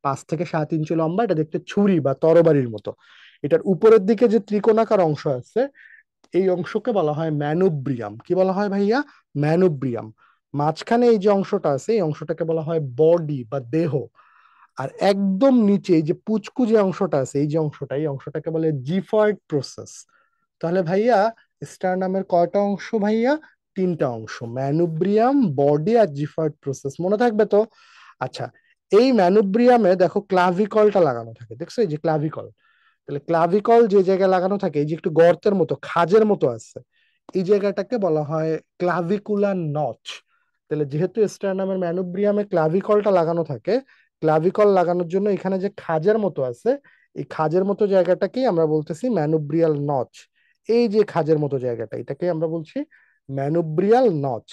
5 থেকে 7 ইঞ্চি লম্বা। এটা দেখতে ছুরি বা তরবারির মতো। এটার উপরের দিকে যে ত্রিকোণাকার অংশ আছে, এই অংশকে বলা হয় ম্যানুব্রিয়াম। কি বলা হয় ভাইয়া? ম্যানুব্রিয়াম। মাঝখানে এই যে অংশটা আছে, এই অংশটাকে বলা হয় বডি বা দেহ। আর একদম নিচে এই যে পুচকু যে অংশটা আছে, এই যে অংশটা, এই অংশটাকে বলে জিফয়েড প্রসেস। তাহলে ভাইয়া স্টারনামের কয়টা অংশ ভাইয়া? 3টা অংশ, ম্যানুব্রিয়াম, বডি আর জিফয়েড প্রসেস। মনে থাকবে তো? আচ্ছা, এই ম্যানুব্রিয়ামে দেখো ক্লাভিকলটা লাগানো থাকে, দেখছো এই যে ক্লাভিকল। তাহলে ক্লাভিকল যে জায়গায় লাগানো থাকে, এই যে একটু গর্তের মতো খাজের মতো আছে, এই জায়গাটাকে বলা হয় ক্লাভিকুলার নচ। তাহলে যেহেতু স্টারনামের ম্যানুব্রিয়ামে ক্লাভিকলটা লাগানো থাকে, ক্লাভিকল লাগানোর জন্য এখানে যে খাজের মতো আছে, এই খাজের মতো জায়গাটাকেই আমরা বলতেছি ম্যানুব্রিয়াল নচ। এই যে খাজের মতো জায়গাটা, এটাকে আমরা বলছি ম্যানুব্রিয়াল নচ।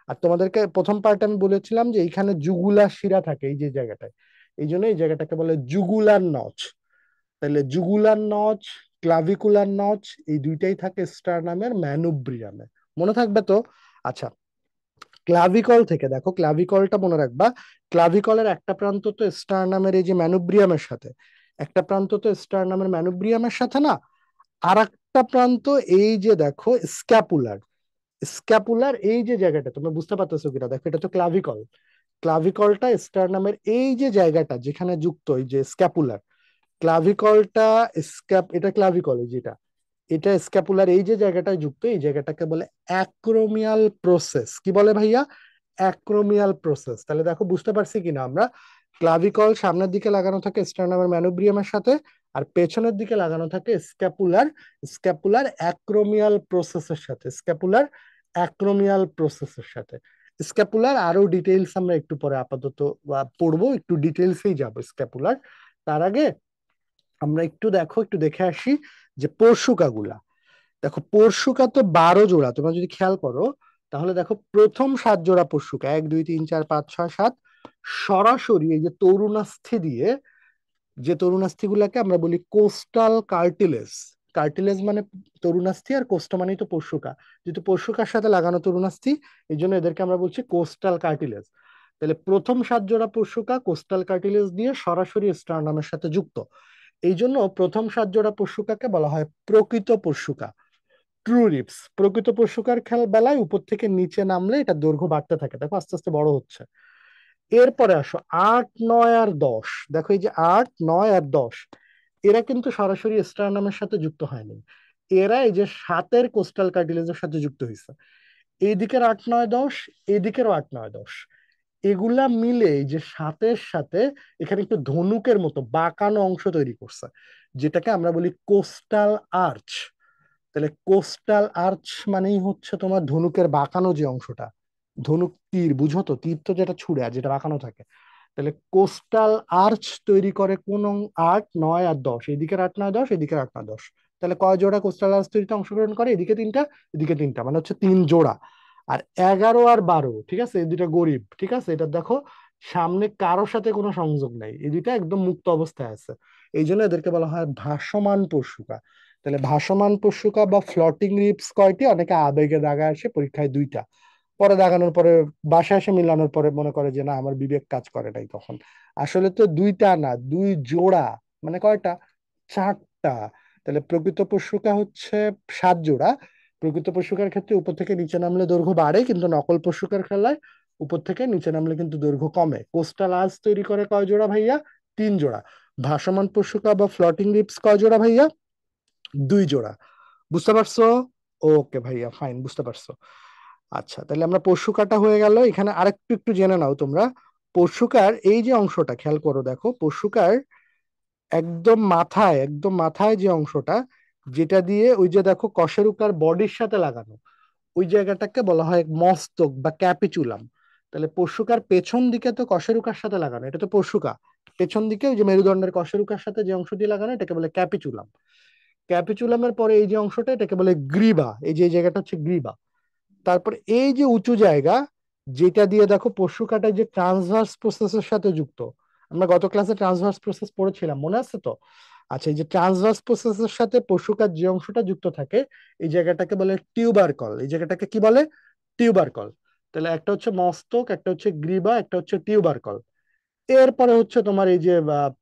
আর তোমাদেরকে প্রথম পার্টে আমি বলেছিলাম যে এইখানে জুগুলার শিরা থাকে এই যে জায়গাটায়, এই জন্য এই জায়গাটাকে বলে জুগুলার নচ। তাহলে জুগুলার নচ, ক্লাভিকুলার নচ, এই দুইটাই থাকে স্টারনামের ম্যানুব্রিয়ামে। মনে থাকবে তো? আচ্ছা, ক্লাভিকল থেকে দেখো, ক্লাভিকলটা মনে রাখবা। ক্লাভিকলের একটা প্রান্ত তো স্টারনামের এই যে ম্যানুব্রিয়ামের সাথে, একটা প্রান্ত তো স্টারনামের ম্যানুব্রিয়ামের সাথে না, আর একটা প্রান্ত এই যে দেখো স্ক্যাপুলার। স্ক্যাপুলার এই যে জায়গাটা, তুমি বুঝতে পারতেছো কিনা দেখো, এটা তো ক্লাভিকল। ক্লাভিকলটা স্টারনামের এই যে জায়গাটা যেখানে যুক্ত, এই যে স্ক্যাপুলার, ক্লাভিকলটা এটা ক্লাভিকল, যেটা এটা স্ক্যাপুলার এই যে জায়গাটায় যুক্ত, এই জায়গাটাকে বলে অ্যাক্রোমিয়াল প্রসেস। কি বলে ভাইয়া? Acromial process. তাহলে দেখো বুঝতে পারছি কিনা আমরা, ক্লাভিকল সামনের দিকে লাগানো থাকে স্টারনামের ম্যানোব্রিয়ামের সাথে, আর পেছনের দিকে লাগানো থাকে স্ক্যাপুলার স্ক্যাপুলার অ্যাক্রোমিয়াল প্রসেসের সাথে, স্ক্যাপুলার অ্যাক্রোমিয়াল প্রসেসের সাথে। স্ক্যাপুলার আরো ডিটেইলস আমরা একটু পরে আপাতত পড়বো, একটু ডিটেইলসেই যাবো স্ক্যাপুলার। তার আগে আমরা একটু দেখে আসি যে পরশুকাগুলা। দেখো পরশুকা তো 12 জোড়া, তোমরা যদি খেয়াল করো তাহলে দেখো প্রথম 7 জোড়া পরশুকা, 1 2 3 4 5 6 7, সরাসরি এই যে তরুণাস্থি দিয়ে, যে তরুণাস্থি গুলাকে আমরা বলি কোস্টাল কার্টিলেজ। কার্টিলেজ মানে তরুণাস্থি, আর কোস্ট মানে তো পরশুকা, যেহেতু পরশুকার সাথে লাগানো তরুণাস্থি, এই জন্য এদেরকে আমরা বলছি কোস্টাল কার্টিলেজ। তাহলে প্রথম 7 জোড়া পরশুকা কোস্টাল কার্টিলেজ দিয়ে সরাসরি স্টারনামের সাথে যুক্ত। এই জন্য প্রথম 7 জোড়া পরশুকাকে বলা হয় প্রকৃত পরশুকা, ট্রু রিপস। প্রকৃত পরশুকার খেল বেলায় উপর থেকে নিচে নামলে এটা দৈর্ঘ্য বাড়তে থাকে, দেখো আস্তে আস্তে বড় হচ্ছে। এরপরে আসো 8 9 আর 10। দেখো এই যে 8 9 আর 10, এরা কিন্তু সরাসরি স্টারনামের সাথে যুক্ত হয়নি, এরা এই যে 7-এর কোস্টাল কার্টিলেজের সাথে যুক্ত হয়েছে। এই দিকের 8 9 10, এদিকেরও 8 9 10, এগুলা মিলে এই যে 7-এর সাথে এখানে একটু ধনুকের মতো বাঁকানো অংশ তৈরি করছে, যেটাকে আমরা বলি কোস্টাল আর্চ। তাহলে কোস্টাল আর্চ মানেই হচ্ছে তোমার ধনুকের বাঁকানো যে অংশটা, ধনুক তীর বুঝো তো, তীর তো যেটা ছুড়ে আর যেটা বাঁকানো থাকে। তাহলে কোস্টাল আর্চ তৈরি করে কোন 8 9 আর 10, এদিকের 8 9 10, এদিকের 8 9 10। তাহলে কয় জোড়া কোস্টাল আর্চ তৈরিতে অংশগ্রহণ করে? এদিকে তিনটা, এদিকে তিনটা, মানে হচ্ছে 3 জোড়া। আর 11 আর 12, ঠিক আছে, এই দুটা গরিব, ঠিক আছে, এটা দেখো সামনে কারোর সাথে কোনো সংযোগ নাই, এই দুইটা একদম মুক্ত অবস্থায় আছে, এই জন্য এদেরকে বলা হয় ভাসমান পশুকা। তাহলে ভাসমান পশুকা বা ফ্লটিং রিপস কয়টি? অনেকে আবেগে দাগা আসে পরীক্ষায় 2টা, পরে দাগানোর পরে বাসায় এসে মিলানোর পরে মনে করে যে না আমার বিবেক কাজ করে নাই তখন। আসলে তো 2টা না, 2 জোড়া। মানে কয়টা? 4টা। তাহলে প্রকৃত পশুকা হচ্ছে 7 জোড়া। প্রকৃত পশুকার ক্ষেত্রে উপর থেকে নিচে নামলে দৈর্ঘ্য বাড়ে, কিন্তু নকল পশুকার খেলায় উপর থেকে নিচে নামলে কিন্তু দৈর্ঘ্য কমে। কোস্টাল আর্চ তৈরি করে কয় জোড়া ভাইয়া? 3 জোড়া। ভাসমান পশুকা বা ফ্লটিং রিপস কয় জোড়া ভাইয়া? 2 জোড়া। বুঝতে পারছো? ওকে ভাইয়া, ফাইন, বুঝতে পারছো। আচ্ছা, তাহলে আমরা পশুকাটা হয়ে গেল। এখানে আরেকটু একটু জেনে নাও তোমরা, পশুকার এই যে অংশটা খেয়াল করো, দেখো পশুকার একদম মাথায় যে অংশটা, যেটা দিয়ে ওই যে দেখো কশেরুকার বডির সাথে লাগানো, ওই জায়গাটাকে বলা হয় মস্তক বা ক্যাপিচুলাম। তাহলে পশুকার পেছন দিকে তো কশেরুকার সাথে লাগানো, এটা তো পশুকা, পেছন দিকে ওই যে মেরুদণ্ডের কশেরুকার সাথে যে অংশ দিয়ে লাগানো এটাকে বলে ক্যাপিচুলাম। ক্যাপিচুলামের পরে এই যে অংশটা এটাকে বলে গ্রীবা, এই যে এই জায়গাটা হচ্ছে গ্রীবা। তারপর এই যে উঁচু জায়গা, যেটা দিয়ে দেখো পশু কাটা যে ট্রান্সভার্স প্রসেসের সাথে যুক্ত, আমরা গত ক্লাসে ট্রান্সভার্স প্রসেস পড়েছিলাম, মনে আছে তো? আচ্ছা, এই যে ট্রান্সভার্স প্রসেসের সাথে পশুকার যে অংশটা যুক্ত থাকে, এই জায়গাটাকে বলে টিউবারকল। এই জায়গাটাকে কি বলে? টিউবারকল। তাহলে একটা হচ্ছে মস্তক, একটা হচ্ছে গ্রীবা, একটা হচ্ছে টিউবারকল। এরপরে হচ্ছে তোমার এই যে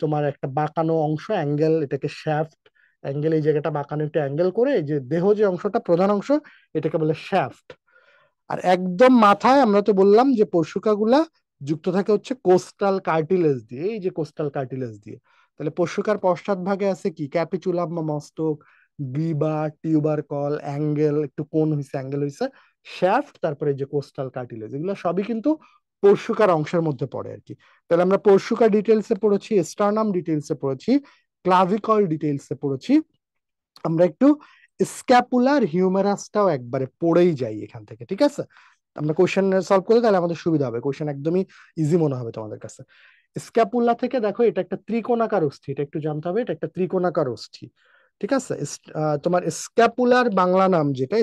তোমার একটা বাঁকানো অংশ, অ্যাঙ্গেল, এটাকে শ্যাফট। অ্যাঙ্গেল, এই জায়গাটা বাঁকানো একটু অ্যাঙ্গেল করে, এই যে দেহ যে অংশটা প্রধান অংশ, এটাকে বলে শ্যাফট। আর একদম মাথায় আমরা তো বললাম যে পশুকাগুলা যুক্ত থাকে হচ্ছে কোস্টাল কার্টিলেজ দিয়ে, এই যে কোস্টাল কার্টিলেজ দিয়ে। তাহলে পশুকার পশ্চাৎ ভাগে আছে কি? ক্যাপিচুলাম বা মস্তক, গ্রীবা, টিউবারকল, অ্যাঙ্গেল, একটু কোন হইছে, অ্যাঙ্গেল হইছে, শ্যাফট, তারপরে এই যে কোস্টাল কার্টিলেজ, এগুলো সবই কিন্তু পশুকার অংশের মধ্যে পড়ে আর কি। তাহলে আমরা পশুকা ডিটেলসে পড়েছি, স্টারনাম ডিটেলসে পড়েছি, ক্লাভিকল ডিটেলসে পড়েছি। আমরা একটু স্ক্যাপুলার হিউমেরাসটাও একবারে পড়েই যাই এখান থেকে, ঠিক আছে? আমরা কোশ্চেন সলভ করে তাহলে আমাদের সুবিধা হবে, কোশ্চেন একদমই ইজি মনে হবে তোমাদের কাছে। স্ক্যাপুলা থেকে দেখো এটা একটা ত্রিকোণাকার অস্থি, এটা একটু জানতে হবে, এটা একটা ত্রিকোণাকার অস্থি, ঠিক আছে? তোমার স্ক্যাপুলার বাংলা নাম যেটা,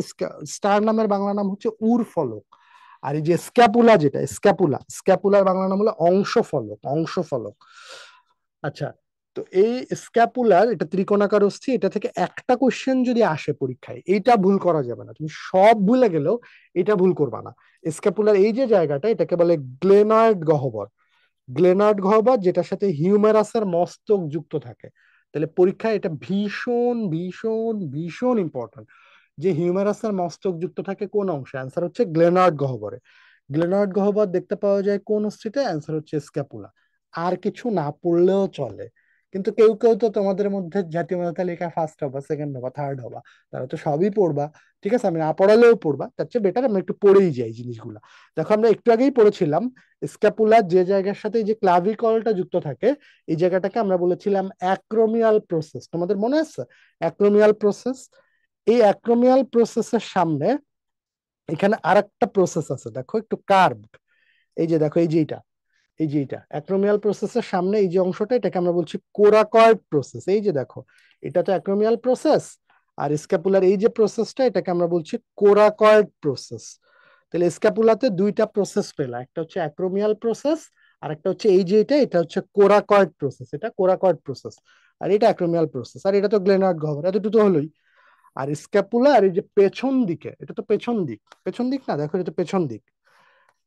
স্টার নামের বাংলা নাম হচ্ছে উরফলক। আর এই যে স্ক্যাপুলা, যেটা স্ক্যাপুলার বাংলা নাম হলো অংশফলক, অংশফলক। আচ্ছা, তো এই স্ক্যাপুলার, এটা ত্রিকোণাকার অস্থি, এটা থেকে একটা কোশ্চেন যদি আসে পরীক্ষায়, এইটা ভুল করা যাবে না, তুমি সব ভুলে গেলেও এটা ভুল করবা না। স্ক্যাপুলার এই যে জায়গাটা, এটাকে বলে গ্লেনয়েড গহ্বর। গ্লেনয়েড গহ্বর যেটার সাথে হিউমেরাসের মস্তক যুক্ত থাকে। তাহলে পরীক্ষায় এটা ভীষণ ভীষণ ভীষণ ইম্পর্টেন্ট, যে হিউমেরাসের মস্তক যুক্ত থাকে কোন অংশে? অ্যান্সার হচ্ছে গ্লেনয়েড গহ্বরে। গ্লেনয়েড গহ্বর দেখতে পাওয়া যায় কোন অস্থিতে? অ্যান্সার হচ্ছে স্ক্যাপুলা। আর কিছু না পড়লেও চলে, কিন্তু কেউ কেউ তো তোমাদের মধ্যে জাতীয় মেধা তালিকা ফার্স্ট হবা, সেকেন্ড হবা, থার্ড হবা, তারা তো সবই পড়বা। ঠিক আছে, আমি না পড়ালেও পড়বা, তার চেয়ে বেটার আমরা একটু পড়েই যাই জিনিসগুলা। দেখো আমরা একটু আগেই পড়েছিলাম স্ক্যাপুলার যে জায়গার সাথে এই যে ক্লাভিকলটা যুক্ত থাকে, এই জায়গাটাকে আমরা বলেছিলাম অ্যাক্রোমিয়াল প্রসেস। তোমাদের মনে আছে অ্যাক্রোমিয়াল প্রসেস? এই অ্যাক্রোমিয়াল প্রসেসের সামনে এখানে আরেকটা প্রসেস আছে, দেখো একটু কার্ভড। এই যে দেখো, এই যে এটা, এই যে এটা অ্যাক্রোমিয়াল প্রসেসের সামনে এই যে অংশটা, এটাকে আমরা বলছি কোরাকয়েড প্রসেস। এই যে দেখো, এটা তো অ্যাক্রোমিয়াল প্রসেস, আর স্ক্যাপুলার এই যে প্রসেসটা, এটাকে আমরা বলছি কোরাকয়েড প্রসেস। তাহলে স্ক্যাপুলাতে দুইটা প্রসেস পেলা, একটা হচ্ছে অ্যাক্রোমিয়াল প্রসেস, আর একটা হচ্ছে এই যে এটা হচ্ছে কোরাকয়েড প্রসেস। এটা কোরাকয়েড প্রসেস, আর এটা অ্যাক্রোমিয়াল প্রসেস, আর এটা তো গ্লেনার্ড গহ্বর। এতটুকু তো হলোই। আর স্ক্যাপুলা আর এই যে পেছন দিকে, এটা তো পেছন দিক, পেছন দিক না, দেখো এটা তো পেছন দিক।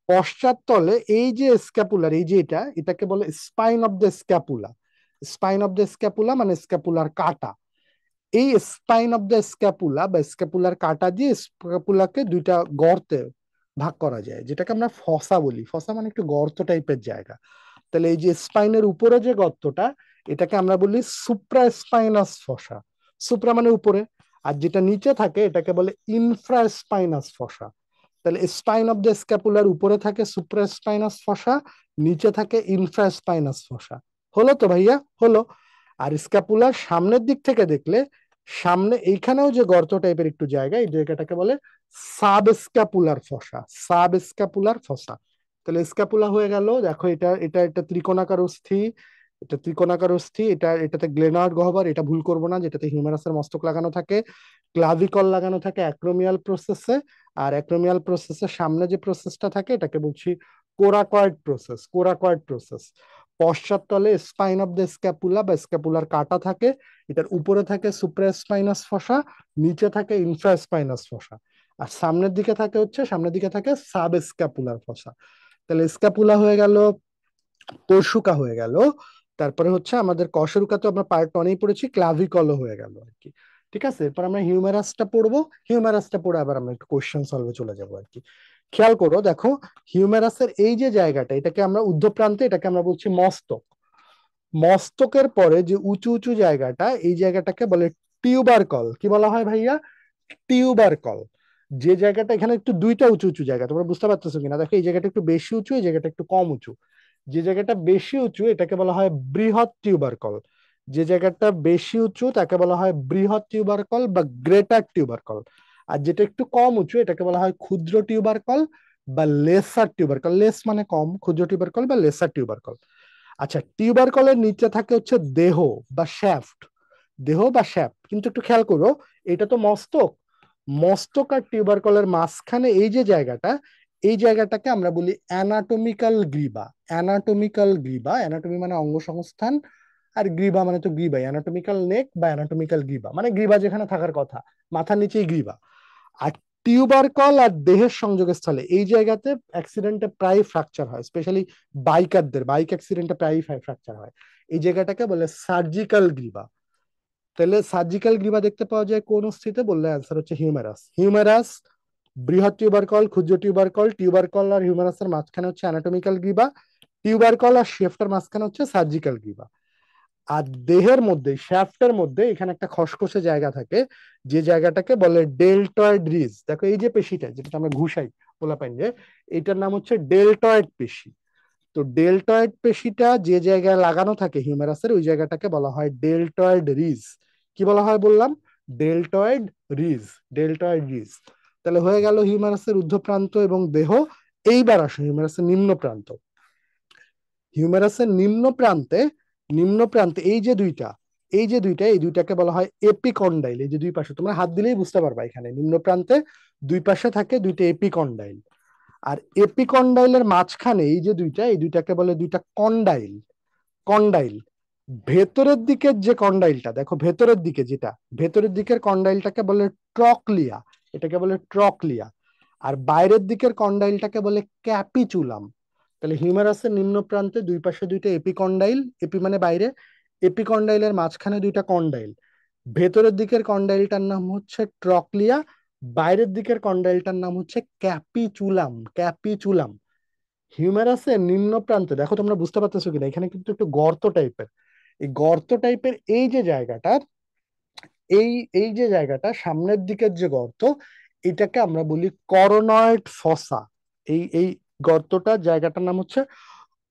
পশ্চাৎতলে এই যে স্ক্যাপুলার, এই যে এটাকে বলে spine of the scapula. Spine of the scapula মানে স্ক্যাপুলার কাটা। এই স্পাইন অফ দ্য স্ক্যাপুলা বা স্ক্যাপুলার কাটা দিয়ে স্ক্যাপুলাকে দুইটা গর্তে ভাগ করা যায়, যেটাকে আমরা ফসা বলি। ফসা মানে একটু গর্ত টাইপের জায়গা। তাহলে এই যে স্পাইনের উপরে যে গর্তটা, এটাকে আমরা বলি সুপ্রা স্পাইনাস ফসা। সুপ্রা মানে উপরে, আর যেটা নিচে থাকে এটাকে বলে ইনফ্রা স্পাইনাস ফসা। তাহলে স্পাইন অফ দ্য স্ক্যাপুলার উপরে থাকে সুপ্রাস্পাইনাস ফসা, নিচে থাকে ইনফ্রাস্পাইনাস ফসা। হলো তো ভাইয়া? হলো। আর স্ক্যাপুলার সামনের দিক থেকে দেখলে, সামনে এইখানেও যে গর্ত টাইপের একটু জায়গা, এই জায়গাটাকে বলে sub scapular fossa. Sub scapular fossa. তাহলে স্ক্যাপুলা হয়ে গেল। দেখো এটা এটা এটা ত্রিকোণাকার অস্থি, এটা ত্রিকোণাকার অস্থি, এটাতে গ্লেনার্ড গহ্বর, এটা ভুল করবো না, যেটাতে হিউমেরাসের মস্তক লাগানো থাকে, ক্লাভিকল লাগানো থাকে অ্যাক্রোমিয়াল প্রসেসে। আর অ্যাক্রোমিয়াল প্রসেসের সামনে যে প্রসেসটা থাকে এটাকে বলছি কোরাকয়েড প্রসেস। Coracoid process. পশ্চাৎতলে স্পাইন অফ দ্য স্ক্যাপুলা বা স্ক্যাপুলার কাটা থাকে, এটার উপরে থাকে সুপ্রাস্পাইনাস ফসা, নিচে থাকে ইনফ্রাস্পাইনাস ফসা, আর সামনের দিকে থাকে সাব স্ক্যাপুলার ফসা। তাহলে স্ক্যাপুলা হয়ে গেল, পরশুকা হয়ে গেল, তারপরে হচ্ছে আমাদের কশেরুকা তো আমরা পার্ট ওয়ানেই পড়েছি, ক্লাভিকলও হয়ে গেল আর কি। ঠিক আছে, এরপর আমরা হিউমেরাসটা পড়বো। হিউমেরাসটা পড়ে আবার আমরা একটু কোশ্চেন সলভে চলে যাবো আর কি। খেয়াল করো, দেখো হিউমেরাসের এই যে জায়গাটা, এটাকে আমরা ঊর্ধ্বপ্রান্তে, এটাকে আমরা বলছি মস্তক। মস্তকের পরে যে উঁচু উঁচু জায়গাটা, এই জায়গাটাকে বলে টিউবারকল। কি বলা হয় ভাইয়া? টিউবারকল। যে জায়গাটা, এখানে একটু দুইটা উঁচু উঁচু জায়গা, তোমরা বুঝতে পারতেছো কিনা দেখো, এই জায়গাটা একটু বেশি উঁচু, এই জায়গাটা একটু কম উঁচু। যে জায়গাটা বেশি উঁচু এটাকে বলা হয় বৃহৎ টিউবারকল। যে জায়গাটা বেশি উঁচু তাকে বলা হয় বৃহৎ টিউবারকল বা গ্রেটার টিউবারকল। আর যেটা একটু কম উঁচু এটাকে বলা হয় ক্ষুদ্র টিউবারকল বা লেসার টিউবারকল। লেস মানে কম, ক্ষুদ্র টিউবারকল বা লেসার টিউবারকল। আচ্ছা, টিউবারকলের নিচে থাকে হচ্ছে দেহ বা শ্যাফট। দেহ বা শ্যাফট, কিন্তু একটু খেয়াল করো, এটা তো মস্তক। মস্তক আর টিউবারকলের মাঝখানে এই যে জায়গাটা, এই জায়গাটাকে আমরা বলি অ্যানাটমিক্যাল গ্রীবা। অ্যানাটমিক্যাল গ্রীবা, অ্যানাটমি মানে অঙ্গ সংস্থান, আর গ্রীবা মানে তো গ্রীবাই। অ্যানাটমিক্যাল নেক বা অ্যানাটমিক্যাল গ্রীবা মানে গ্রীবা যেখানে থাকার কথা, মাথার নিচেই গ্রীবা। আর টিউবারকল আর দেহের সংযোগস্থলে এই জায়গাতে অ্যাক্সিডেন্টে প্রায় ফ্র্যাকচার হয়, স্পেশালি বাইকারদের বাইক অ্যাক্সিডেন্টে প্রায় ফ্র্যাকচার হয়। এই জায়গাটাকে বলে সার্জিক্যাল গ্রীবা। তাহলে সার্জিক্যাল গ্রীবা দেখতে পাওয়া যায় কোন অস্থিতে? বললে অ্যান্সার হচ্ছে হিউমেরাস। হিউমেরাস, বৃহৎ টিউবারকল, ক্ষুদ্র টিউবারকল, টিউবারকল আর হিউমেরাসের মাঝখানে হচ্ছে অ্যানাটমিক্যাল গ্রীবা, টিউবারকল আর শেফটের মাঝখানে হচ্ছে সার্জিক্যাল গ্রীবা। আর দেহের মধ্যে, শ্যাফটের মধ্যে এখানে একটা খসখসে জায়গা থাকে, যে জায়গাটাকে বলে ডেল্টয়েড রিজ। দেখো এই যে পেশিটা, যেটা আমরা ঘুষাই পোলাপাইন, যে এটার নাম হচ্ছে ডেল্টয়েড পেশি। তো ডেল্টয়েড পেশিটা যে জায়গায় লাগানো থাকে হিউমেরাসের, ওই জায়গাটাকে বলা হয় ডেল্টয়েড রিজ। কি বলা হয় বললাম? Deltoid ridge. Deltoid ridge. তাহলে হয়ে গেল হিউমেরাসের ঊর্ধ্বপ্রান্ত এবং দেহ। এইবার আসো হিউমেরাসের নিম্ন প্রান্ত। হিউমেরাসের নিম্ন প্রান্তে, নিম্ন প্রান্তে এই যে দুইটা, এই দুইটাকে বলা হয় এপিকন্ডাইল। এই যে দুই পাশে, তোমরা হাত দিলেই বুঝতে পারবা, এখানে নিম্ন প্রান্তে দুই পাশে থাকে দুইটা এপিকন্ডাইল। আর এপিকন্ডাইলের মাঝখানে এই যে দুইটা, এই দুইটাকে বলে দুইটা কন্ডাইল। কন্ডাইল। ভেতরের দিকের যে কন্ডাইলটা, দেখো ভেতরের দিকে যেটা, ভেতরের দিকের কন্ডাইলটাকে বলে ট্রকলিয়া। এটাকে বলে ট্রকলিয়া। আর বাইরের দিকের কন্ডাইলটাকে বলে ক্যাপিচুলাম। তাহলে হিউমেরাসের নিম্ন প্রান্তে দুই পাশে দুইটা এপিকন্ডাইল, এপি মানে বাইরে, এপিকন্ডাইলের মাঝখানে দুইটা কন্ডাইল। ভেতরের দিকের কন্ডাইলটার নাম হচ্ছে ট্রকলিয়া, বাইরের দিকের কন্ডাইলটার নাম হচ্ছে ক্যাপিচুলাম। ক্যাপিচুলাম। হিউমেরাসের নিম্ন প্রান্তে দেখো, তোমরা বুঝতে পারতেছো কিনা, এখানে কিন্তু একটু গর্ত টাইপের, এই গর্ত টাইপের এই যে জায়গাটা, এই এই যে জায়গাটা সামনের দিকের যে গর্ত, এটাকে আমরা বলি করোনয়েড ফসা। এই গর্তটার জায়গাটার নাম হচ্ছে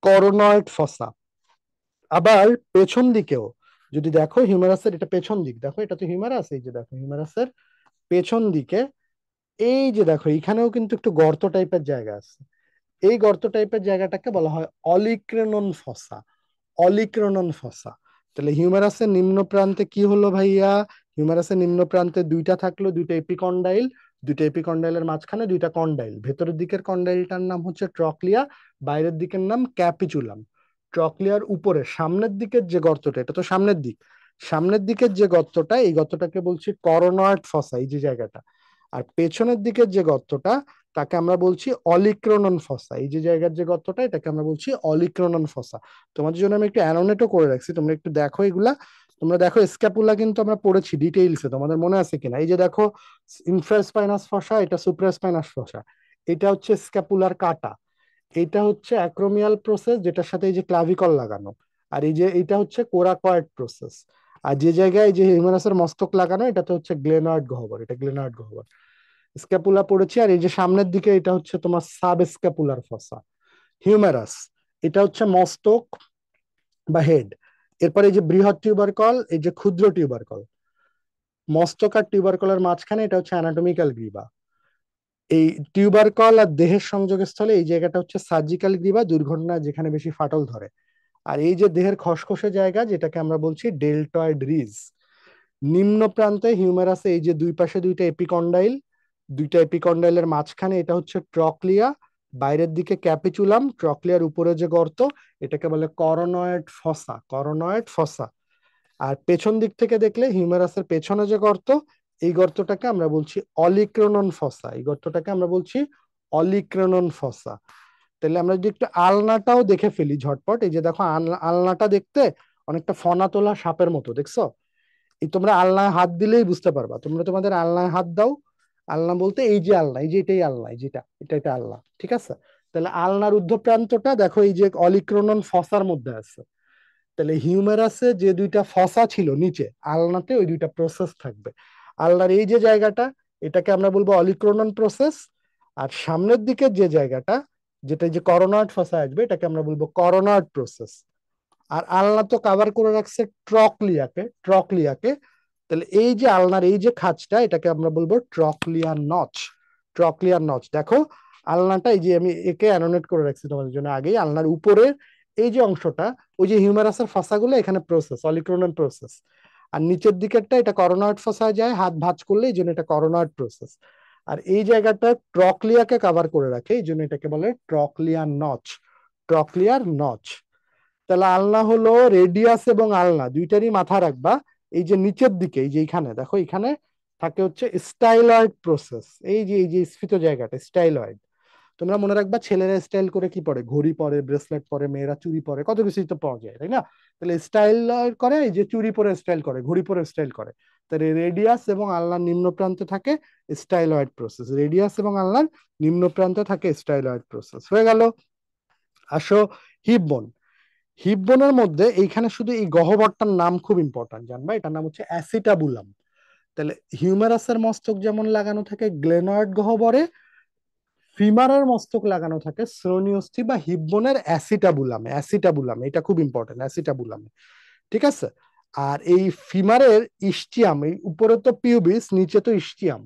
করোনয়েড ফসা। আবার পেছন দিকেও যদি দেখো, হিউমেরাসের এটা পেছন দিক, দেখো এটা তো হিউমেরাস, এই যে দেখো হিউমেরাসের পেছন দিকে এই যে দেখো, এখানেও কিন্তু একটু গর্ত টাইপের জায়গা আছে। এই গর্ত টাইপের জায়গাটাকে বলা হয় অলিক্রেনন ফসা। অলিক্রেনন ফসা। তাহলে হিউমেরাসের নিম্ন প্রান্তে কি হলো ভাইয়া? হিউমেরাসের নিম্ন প্রান্তে দুইটা থাকলো, দুইটা এপিকন্ডাইল, দুইটা এপিকন্ডাইলের মাঝখানে দুইটা কন্ডাইল। ভেতরের দিকের কন্ডাইলটার নাম হচ্ছে ট্রক্লিয়া, বাইরের দিকের নাম ক্যাপিচুলাম। ট্রক্লিয়ার উপরে সামনের দিকের যে গর্তটা, এটা তো সামনের দিক, সামনের দিকের যে গর্তটা, এই গর্তটাকে বলছি করোনয়েড ফসা, এই যে জায়গাটা। আর পেছনের দিকের যে গর্তটা, তাকে আমরা বলছি অলিক্রনন ফসা। এই যে জায়গার যে গর্তটা, এটাকে আমরা বলছি অলিক্রনন ফসা। তোমাদের জন্য আমি একটু অ্যানোনেটও করে রাখছি, তোমরা একটু দেখো এগুলা। তোমরা দেখো স্ক্যাপুলা কিন্তু আমরা পড়েছি ডিটেইলসে, তোমাদের মনে আছে কিনা? এই যে দেখো, ইনফ্রাস্পাইনাস ফসা, এটা সুপ্রাস্পাইনাস ফসা, এটা হচ্ছে স্ক্যাপুলার কাটা, এটা হচ্ছে অ্যাক্রোমিয়াল প্রসেস যেটার সাথে এই যে ক্লাভিকল লাগানো, আর এই যে এটা হচ্ছে কোরাকয়েড প্রসেস। আর যে জায়গায় এই যে হিউমেরাসের মস্তক লাগানো, এটা তো হচ্ছে গ্লেনয়েড গহ্বর, এটা গ্লেনয়েড গহ্বর। স্ক্যাপুলা পড়েছি। আর এই যে সামনের দিকে এটা হচ্ছে তোমার সাব স্ক্যাপুলার ফসা। হিউমেরাস, এটা হচ্ছে মস্তক বা হেড। এরপরে এই যে বৃহৎ টিউবারকল, এই যে ক্ষুদ্র টিউবারকল, মস্তক আর টিউবারকলের মাঝখানে এটা হচ্ছে অ্যানাটমিক্যাল গ্রিবা। এই টিউবারকল আর দেহের সংযোগস্থলে এই জায়গাটা হচ্ছে সার্জিক্যাল গ্রিবা, দুর্ঘটনা যেখানে বেশি ফাটল ধরে। আর এই যে দেহের খসখসে জায়গা, যেটাকে আমরা বলছি ডেল্টয়েড রিজ। নিম্ন প্রান্তে হিউমেরাসে এই যে দুই পাশে দুইটা এপিকন্ডাইল, দুইটা এপিকন্ডাইলের মাঝখানে এটা হচ্ছে ট্রক্লিয়া, বাইরের দিকে ক্যাপিচুলাম, ট্রক্লিয়ার উপরে যে গর্ত, এটাকে বলে করোনয়েড ফসা। করোনয়েড ফসা। আর পেছন দিক থেকে দেখলে হিউমেরাসের পেছনে যে গর্ত, এই গর্তটাকে আমরা বলছি অলিক্রনন ফসা। এই গর্তটাকে আমরা বলছি অলিক্রনন ফসা। তাহলে আমরা যদি একটু আলনাটাও দেখে ফেলি ঝটপট, এই যে দেখো আলনাটা দেখতে অনেকটা ফনা তোলা সাপের মতো, দেখছো? এই তোমরা আলনায় হাত দিলেই বুঝতে পারবা। তোমরা তোমাদের আলনায় হাত দাও, আলনা বলতে এই যে আলনা, এই যে এটাই আলনা, এই যেটা, এটা আলনা, ঠিক আছে? তাহলে আলনার ঊর্ধ্ব প্রান্তটা দেখো এই যে অলিক্রনন ফসার মধ্যে আছে। তাহলে হিউমেরাসে যে দুইটা ফসা ছিল নিচে, আলনাতে ওই দুইটা প্রসেস থাকবে। আলনার এই যে জায়গাটা, এটাকে আমরা বলবো অলিক্রনন প্রসেস। আর সামনের দিকের যে জায়গাটা, যেটা যে করোনয়েড ফসা আসবে, এটাকে আমরা বলবো করোনয়েড প্রসেস। আর আলনা তো কাভার করে রাখছে ট্রক্লিয়াকে, ট্রক্লিয়াকে। তাহলে এই যে আলনার এই যে খাঁজটা, এটাকে আমরা বলবো ট্রক্লিয়ার নচ। Trochlear notch. দেখো আলনাটা, এই যে আমি একে অ্যানোনেট করে রাখছি তোমাদের জন্য আগেই, আলনার উপরের এই যে অংশটা, ওই যে হিউমেরাসের ফাসাগুলো এখানে প্রসেস, অলিক্রোনাল প্রসেস। আর নিচের দিকেরটা এটা করোনয়েড ফসায় যায়, হাত ভাঁজ করলে, এই জন্য এটা করোনয়েড প্রসেস। আর এই জায়গাটা ট্রক্লিয়াকে কাভার করে রাখে, এই জন্য এটাকে বলে ট্রক্লিয়ার নচ। Trochlear notch. তাহলে আলনা হলো রেডিয়াস এবং আলনা দুইটারই মাথা রাখবা। এই যে নিচের দিকে, এই যে এখানে দেখো, এখানে থাকে হচ্ছে স্টাইলয়েড প্রসেস। এই যে স্ফীত জায়গাটা স্টাইলয়েড। তোমরা মনে রাখবা, ছেলেরা স্টাইল করে কি পরে? ঘড়ি পরে, ব্রেসলেট পরে, মেয়েরা চুড়ি পরে, কত কিছুই তো পাওয়া যায়, তাই না? তাহলে স্টাইল করে এই যে চুড়ি পরে স্টাইল করে, ঘড়ি পরে স্টাইল করে। তাহলে রেডিয়াস এবং আলনার নিম্ন প্রান্তে থাকে স্টাইলয়েড প্রসেস। রেডিয়াস এবং আলনার নিম্ন প্রান্তে থাকে স্টাইলয়েড প্রসেস। হয়ে গেল। আসো হিপ বোন। হিপ বোনের মধ্যে এইখানে শুধু এই গহ্বরটার নাম খুব ইম্পর্টেন্ট জানবা, এটার নাম হচ্ছে অ্যাসিটাবুলাম। তাহলে হিউমেরাসের মস্তক যেমন লাগানো থাকে গ্লেনয়েড গহ্বরে, ফিমারের মস্তক লাগানো থাকে শ্রোণীয়স্থি বা হিপ বোনের অ্যাসিটাবুলামে। অ্যাসিটাবুলামে, এটা খুব ইম্পর্টেন্ট, অ্যাসিটাবুলামে, ঠিক আছে? আর এই ফিমারের ইস্টিয়াম, এই উপরে তো পিউবিস, নিচে তো ইস্টিয়াম।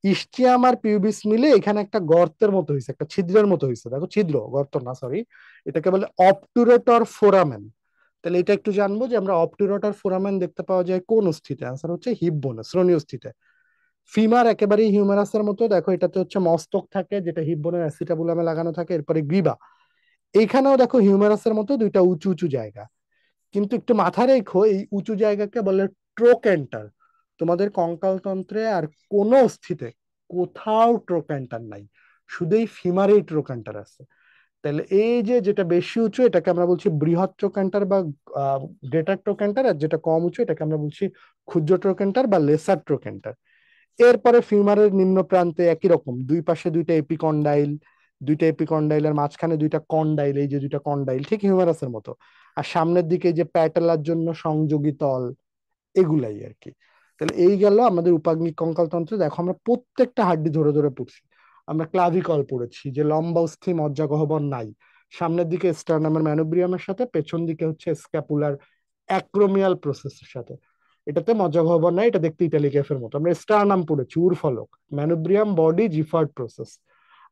ইস্টিয়াম আর পিউবিস মিলে এখানে একটা গর্তের মতো হয়েছে, একটা ছিদ্রের মতো হয়েছে, দেখো ছিদ্র, গর্ত না, সরি। এটাকে বলে অবটুরেটর ফোরামেন। তাহলে এটা একটু জানবো যে আমরা অবটুরেটর ফোরামেন দেখতে পাওয়া যায় কোন অস্থিতে? আনসার হচ্ছে হিপ বোনে, শ্রোণী অস্থিতে। ফিমার একেবারেই হিউমেরাসের মতো, দেখো এটাতে হচ্ছে মস্তক থাকে যেটা হিপ বোনের অ্যাসিটাবুলামে লাগানো থাকে, এরপরে গ্রীবা। এইখানেও দেখো হিউমেরাসের মতো দুইটা উঁচু উঁচু জায়গা। কিন্তু একটু মাথায় রেখো, এই উঁচু জায়গাকে বলে ট্রোক্যান্টার। তোমাদের কঙ্কালতন্ত্রে আর কোনো অস্থিতে কোথাও ট্রোক্যান্টার নাই, শুধু এই ফিমারেই ট্রোক্যান্টার আছে। তাহলে এই যে যেটা বেশি উঁচু, এটাকে আমরা বলছি বৃহৎ ট্রোক্যান্টার বা গ্রেটার ট্রোক্যান্টার, আর যেটা কম উঁচু এটাকে আমরা বলছি ক্ষুদ্র ট্রোক্যান্টার বা লেসার ট্রোক্যান্টার। এরপরে ফিউমারের নিম্ন প্রান্তে একই রকম, দুই পাশে দুইটা এপিকন্ডাইলের মাঝখানে দুইটা কন্ডাইল, এই যে দুইটা কন্ডাইল ঠিক হিউমারাসের মতো, আর সামনের দিকে যে প্যাটেলার জন্য সংযোগী তল, এগুলাই আর কি। তাহলে এই গেল আমাদের উপাঙ্গিক কঙ্কাল তন্ত্র। দেখো আমরা প্রত্যেকটা হাড্ডি ধরে ধরে পড়ছি। আমরা ক্লাভিকল পড়েছি, যে লম্বা অস্থি মজ্জা গহ্বর নাই, সামনের দিকে স্টার্নামের ম্যানোব্রিয়ামের সাথে, পেছন দিকে হচ্ছে স্ক্যাপুলার অ্যাক্রোমিয়াল প্রসেসের সাথে। এটাতে মজ্জা গহ্বর নাই, এটা দেখতে ইটালিক এফ এর মতো। আমরা স্টারনাম পড়েছি, উরফলক, ম্যানোব্রিয়াম, বডি, জিফার্ড প্রসেস।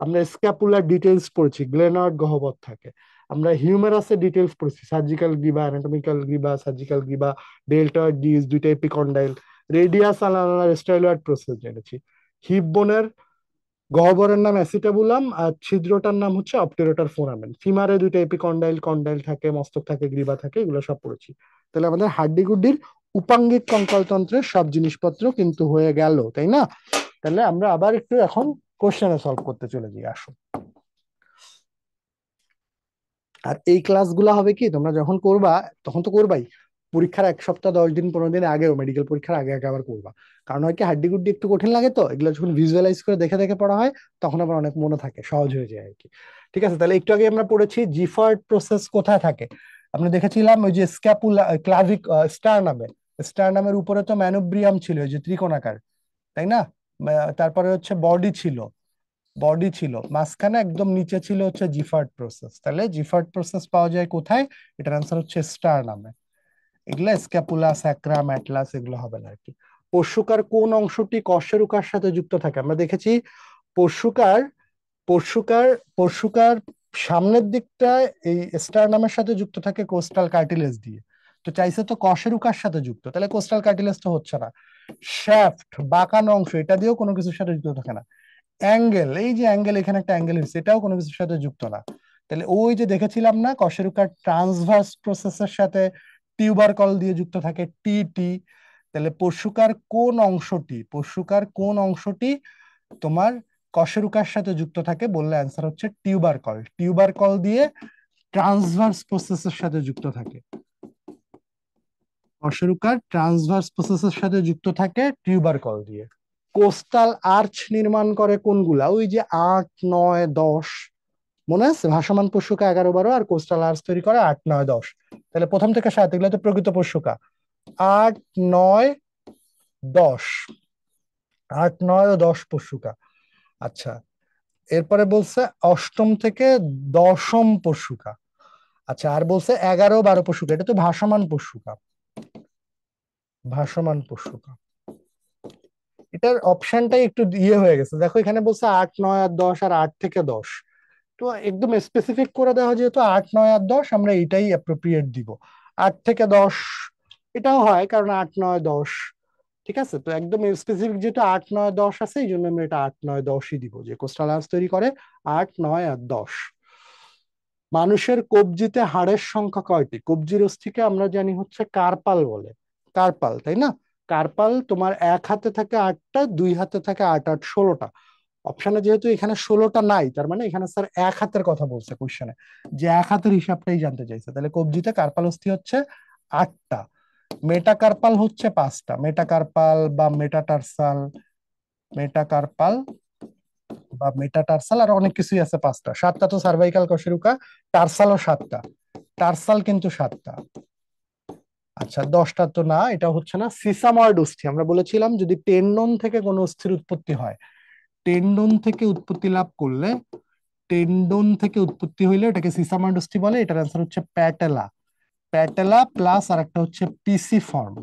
আমরা স্ক্যাপুলার ডিটেলস পড়েছি, গ্লেনার্ড গহ্বর থাকে। আমরা হিউমেরাসের ডিটেলস পড়েছি, সার্জিক্যাল গ্রিবা, অ্যানাটমিক্যাল গ্রিবা, সার্জিক্যাল গ্রিবা, ডেল্টয়েড ডিস, দুইটা epicondyle, radius ulnar styloid process জেনেছি। হিপ বোনের গহ্বরের নাম অ্যাসিটাবুলাম, আর ছিদ্রটার নাম হচ্ছে অপটেরোটার ফোরামেন। ফিমারে দুইটা এপিকন্ডাইল, কন্ডাইল থাকে, মস্তক থাকে, গ্রীবা থাকে, এগুলো সব পড়েছি। তাহলে আমাদের হাড্ডি গুড্ডির উপাঙ্গিক কঙ্কালতন্ত্রের সব জিনিসপত্র কিন্তু হয়ে গেল, তাই না? তাহলে আমরা আবার একটু এখন কোশ্চেনে সলভ করতে চলে যাই, আসো। আর এই ক্লাসগুলো হবে কি, তোমরা যখন করবা তখন তো করবাই, পরীক্ষার 1 সপ্তাহ 10 দিন 15 দিন আগেও, মেডিকেল পরীক্ষার আগে আগে আবার করবা। কারণ হয় কি, হাড্ডি গুড্ডি একটু কঠিন লাগে, তো এগুলো যখন ভিজুয়ালাইজ করে দেখে দেখে পড়া হয় তখন আবার অনেক মনে থাকে, সহজ হয়ে যায় আর কি। ঠিক আছে, তাহলে একটু আগে আমরা পড়েছি জিফার্ড প্রসেস কোথায় থাকে। আমরা দেখেছিলাম ওই যে স্ক্যাপুলা ক্লাভিক স্টারনামে, স্টারনামের উপরে তো ম্যানোব্রিয়াম ছিল, ওই যে ত্রিকোণাকার, তাই না? তারপরে হচ্ছে বডি ছিল মাঝখানে, একদম নিচে ছিল হচ্ছে জিফার্ড প্রসেস। তাহলে জিফার্ড প্রসেস পাওয়া যায় কোথায়? এটার আনসার হচ্ছে স্টার নামে। এগুলা স্ক্যাপুলা, স্যাক্রাম, অ্যাটলাস এগুলো হবে না আর কি। পশুকার কোন অংশটি কশেরুকার সাথে যুক্ত থাকে? আমরা দেখেছি পশুকার পশুকার পশুকার সামনের দিকটা এই স্টারনামের সাথে যুক্ত থাকে কোস্টাল কার্টিলেজ দিয়ে। তো চাইছে তো কশেরুকার সাথে যুক্ত, তাহলে কোস্টাল কার্টিলেজ তো হচ্ছে না। শ্যাফট বাঁকানো অংশ, এটা দিয়েও কোনো কিছুর সাথে যুক্ত থাকে না। অ্যাঙ্গেল, এই যে অ্যাঙ্গেল, এখানে একটা অ্যাঙ্গেল হচ্ছে, এটাও কোনো কিছুর সাথে যুক্ত না। তাহলে ওই যে দেখেছিলাম না, কশেরুকার ট্রান্সভার্স প্রসেসের সাথে টিউবার কল দিয়ে যুক্ত থাকে, টি। তাহলে পশুকার কোন অংশটি তোমার কশেরুকার সাথে যুক্ত থাকে বললে অ্যান্সার হচ্ছে টিউবার কল দিয়ে ট্রান্সভার্স প্রসেসের সাথে যুক্ত থাকে। কশেরুকার ট্রান্সভার্স প্রসেসের সাথে যুক্ত থাকে টিউবার কল দিয়ে। কোস্টাল আর্চ নির্মাণ করে কোনগুলা? ওই যে 8, 9, 10, মনে আছে? ভাসমান পশুকা 11, 12, আর কোস্টাল আর্চ তৈরি করে 8, 9, 10। তাহলে প্রথম থেকে 7, এগুলো তো প্রকৃত পশুকা। 8, 9, 10, 8, 9 ও 10 পশুকা। আচ্ছা, এরপরে বলছে অষ্টম থেকে দশম পশুকা। আচ্ছা, আর বলছে 11, 12 পশুকা, এটা তো ভাসমান পশুকা। এটার অপশনটাই একটু ইয়ে হয়ে গেছে, দেখো এখানে বলছে 8, 9 আর 10, আর 8 থেকে 10। তো একদম স্পেসিফিক করে দেওয়া, যেহেতু 8, 9 আর 10, আমরা এটাই অ্যাপ্রোপ্রিয়েট দিব। 8 থেকে 10 এটাও হয়, কারণ 8, 9, 10। ঠিক আছে, তো একদম স্পেসিফিক যেহেতু 8, 9, 10 আছে, এই জন্য আমরা এটা 8, 9, 10ই দিব, যে কোস্টাল আর্চ তৈরি করে 8, 9 আর 10। মানুষের কবজিতে হাড়ের সংখ্যা কয়টি? কবজির অস্থিকে আমরা জানি হচ্ছে কার্পাল বলে, কার্পাল, তাই না? কার্পাল তোমার এক হাতে থাকে 8টা, দুই হাতে থাকে 8, 8, 16টা। অপশনে যেহেতু এখানে 16টা নাই, তার মানে এখানে স্যার এক হাতের কথা বলছে কোশ্চেনে, যে এক হাতের হিসাবটাই জানতে চাইছে। তাহলে কবজিতে কার্পাল অস্থি হচ্ছে 8টা, মেটাকার্পাল হচ্ছে 5টা। মেটাকার্পাল বা মেটাটার্সাল আর অনেক কিছুই আছে 5টা। 7টা তো সার্ভাইকাল কশেরুকা, টার্সালও 7টা, টার্সাল কিন্তু 7টা। আচ্ছা, 10টা তো না, এটা হচ্ছে না। সিসাময়েড অস্থি, আমরা বলেছিলাম যদি টেন্ডন থেকে কোনো অস্থির উৎপত্তি হয়, টেন্ডন থেকে উৎপত্তি লাভ করলে, টেন্ডন থেকে উৎপত্তি হইলে এটাকে সিসাময়েড অস্থি বলে। এটার অ্যান্সার হচ্ছে প্যাটেলা। প্যাটেলা প্লাস আর একটা হচ্ছে পিসি ফর্ম।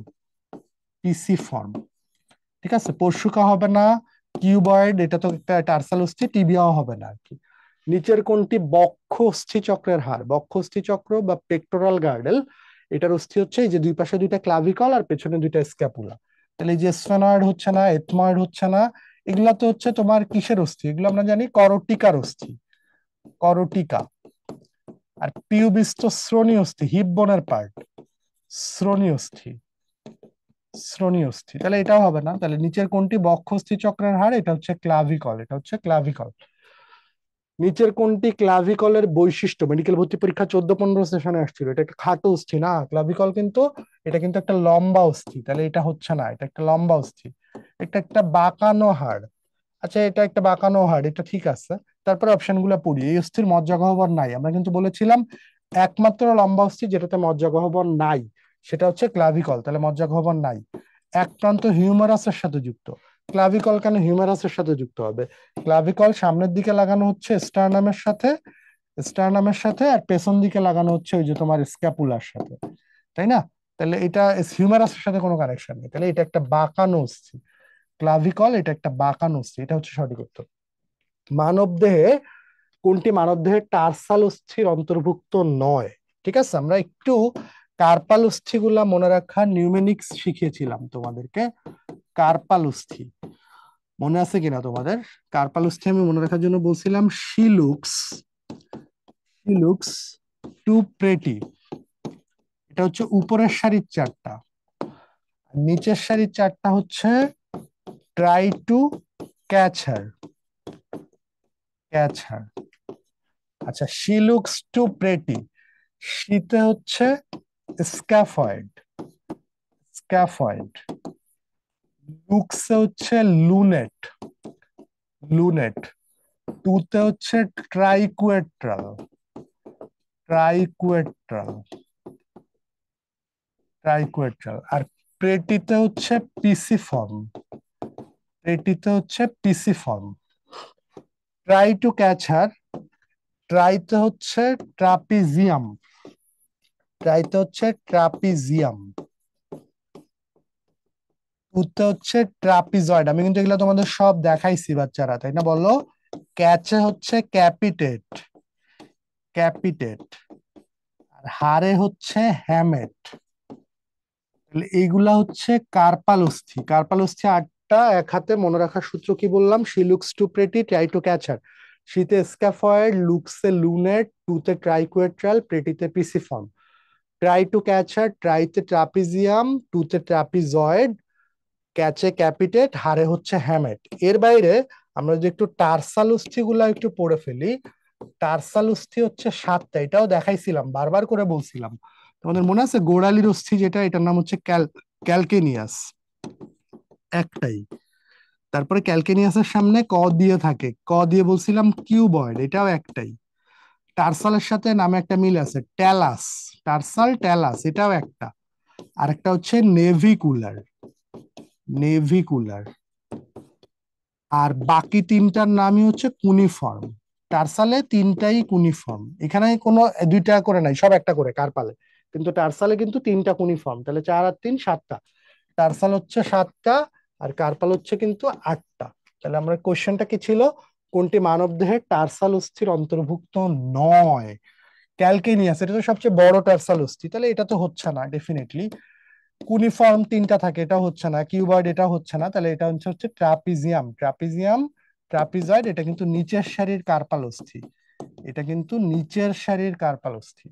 ঠিক আছে, পরশুকা হবে না, কিউবয়েড, এটা তো একটা টার্সাল অস্থি, টিবিয়াও হবে না আর কি। নিচের কোনটি বক্ষ অস্থি চক্রের হাড়? বক্ষ অস্থি চক্র বা পেক্টোরাল গার্ডেল, এটার অস্থি হচ্ছে এই যে দুই পাশে দুইটা ক্লাভিকল আর পেছনে দুইটা স্ক্যাপুলা। তাহলে এই যে স্ফেনয়েড হচ্ছে না, এথময়েড হচ্ছে না, এগুলা তো হচ্ছে তোমার কিসের অস্থি? এগুলো আমরা জানি করোটিকার অস্থি, করোটিকা। আর পিউবিস তো শ্রোণী অস্থি, হিপ বোনের পার্ট, শ্রোণী অস্থি, শ্রোণী অস্থি। তাহলে এটাও হবে না। তাহলে নিচের কোনটি বক্ষস্থি চক্রের হাড়? এটা হচ্ছে ক্লাভিকল। নিচের কোনটি ক্লাভিকলের বৈশিষ্ট্য? মেডিকেল ভর্তি পরীক্ষা 14-15 সেশনে আসছিল। এটা একটা খাটো অস্থি না ক্লাভিকল, কিন্তু এটা কিন্তু একটা লম্বা অস্থি। তাহলে এটা হচ্ছে না, এটা একটা লম্বা অস্থি। এটা একটা বাঁকানো হাড়। আচ্ছা, এটা একটা বাঁকানো হাড়, এটা ঠিক আছে। তারপরে অপশন গুলা পড়ি। এই অস্থির মজ্জাগহ্বর নাই, আমরা কিন্তু বলেছিলাম একমাত্র লম্বা অস্থি যেটাতে মজ্জাগহ্বর নাই সেটা হচ্ছে ক্লাভিকল, তাহলে মজ্জাগহ্বর নাই। এক প্রান্ত হিউমারাসের সাথে যুক্ত। ক্লাভিকল কেন হিউমারাসের সাথে যুক্ত হবে? ক্লাভিকল সামনের দিকে লাগানো হচ্ছে স্টারনামের সাথে, আর পেছন দিকে লাগানো হচ্ছে ওই যে তোমার স্ক্যাপুলার সাথে, তাই না? তাহলে এটা হিউমারাসের সাথে কোনো কানেকশন নেই, তাহলে এটা একটা বাঁকানো অস্থি। ক্লাভিকল এটা একটা বাঁকানো অস্থি, এটা হচ্ছে সঠিক উত্তর। মানব দেহে কোনটি মানব দেহের টার্সাল অস্থির অন্তর্ভুক্ত নয়? ঠিক আছে, আমরা একটু কার্পাল অস্থি গুলা মনে রাখার নিউমেনিক্স শিখিয়েছিলাম তোমাদেরকে। কার্পাল অস্থি মনে আছে কিনা তোমাদের? কার্পাল অস্থি আমি মনে রাখার জন্য বলছিলাম শি লুকস টু প্রেটি। এটা হচ্ছে উপরের সারির চারটা, নিচের সারির চারটা হচ্ছে ট্রাই টু ক্যাচ হার। আচ্ছা, শি লুকস টু প্রেটি, শীতে হচ্ছে স্ক্যাফয়েড, স্ক্যাফয়েড। লুকসে হচ্ছে লুনেট, লুনেট। টুতে হচ্ছে ট্রাইকুয়েট্রাল, ট্রাইকুয়েট্রাল, ট্রাইকুয়েট্রাল। আর প্রেটিতে হচ্ছে পিসিফর্ম, প্রেটিতে হচ্ছে pisiform. Try to catch her, ট্রাইতে হচ্ছে ট্রাপিজিয়াম, ট্রাইতে হচ্ছে ট্রাপিজিয়াম। টুতে হচ্ছে ট্রাপিজয়েড। আমি কিন্তু এগুলো তোমাদের সব দেখাইছি বাচ্চারা, তাই না বলো? ক্যাচে হচ্ছে ক্যাপিটেট, ক্যাপিটেট। আর হারে হচ্ছে হ্যামেট। তাহলে এইগুলা হচ্ছে কার্পালস্থি। কার্পালস্থি আটটা, এক হাতে মনে রাখার সূত্র কি বললাম? She looks two pretty, try to catch her. শীতে স্ক্যাফয়েড, লুকসে লুনেট, টুতে ট্রাইকুয়েট্রাল, প্রেটিতে pisiform. Try to catch her, ট্রাইতে ট্রাপিজিয়াম, টুতে ট্রাপিজয়েড, ক্যাচে ক্যাপিটেট, হারে হচ্ছে হ্যামেট। এর বাইরে আমরা যদি একটু টার্সাল অস্থি গুলা একটু পড়ে ফেলি। টার্সাল অস্থি হচ্ছে সাতটা, এটাও দেখাইছিলাম, বারবার করে বলছিলাম। তোমাদের মনে আছে গোড়ালির অস্থি যেটা, এটার নাম হচ্ছে ক্যালকেনিয়াস, একটাই। তারপরে ক্যালকেনিয়াসের সামনে ক দিয়ে থাকে, ক দিয়ে বলছিলাম কিউবয়েড, এটাও একটাই। টার্সালের সাথে নামে একটা মিল আছে, ট্যালাস, টার্সাল ট্যালাস, এটাও একটা। আরেকটা হচ্ছে নেভিকুলার, নেভিকুলার। আর বাকি তিনটার নামই হচ্ছে কুনিফর্ম। টার্সালে তিনটাই কুনিফর্ম, এখানে কোনো দুইটা করে নাই, সব একটা করে কার্পালে। কিন্তু টার্সালে কিন্তু তিনটা কুনিফর্ম, তাহলে 4 আর 3 7টা। টার্সাল হচ্ছে 7টা, আর কার্পাল হচ্ছে কিন্তু 8টা। তাহলে আমরা কোশ্চেনটা কি ছিল? কোনটি মানব দেহের টার্সাল অস্থির অন্তর্ভুক্ত নয়? ক্যালকেনিয়াস, এটা তো সবচেয়ে বড় টার্সাল অস্থি, তাহলে এটা তো হচ্ছে না ডেফিনেটলি। কুনিফর্ম তিনটা থাকে, এটা হচ্ছে না। কিউবয়েড, এটা হচ্ছে না। তাহলে এটা হচ্ছে হচ্ছে ট্রাপিজিয়াম, ট্রাপিজিয়াম, ট্রাপিজয়েড। এটা কিন্তু নিচের সারির কার্পাল অস্থি, এটা কিন্তু নিচের সারির কার্পাল অস্থি।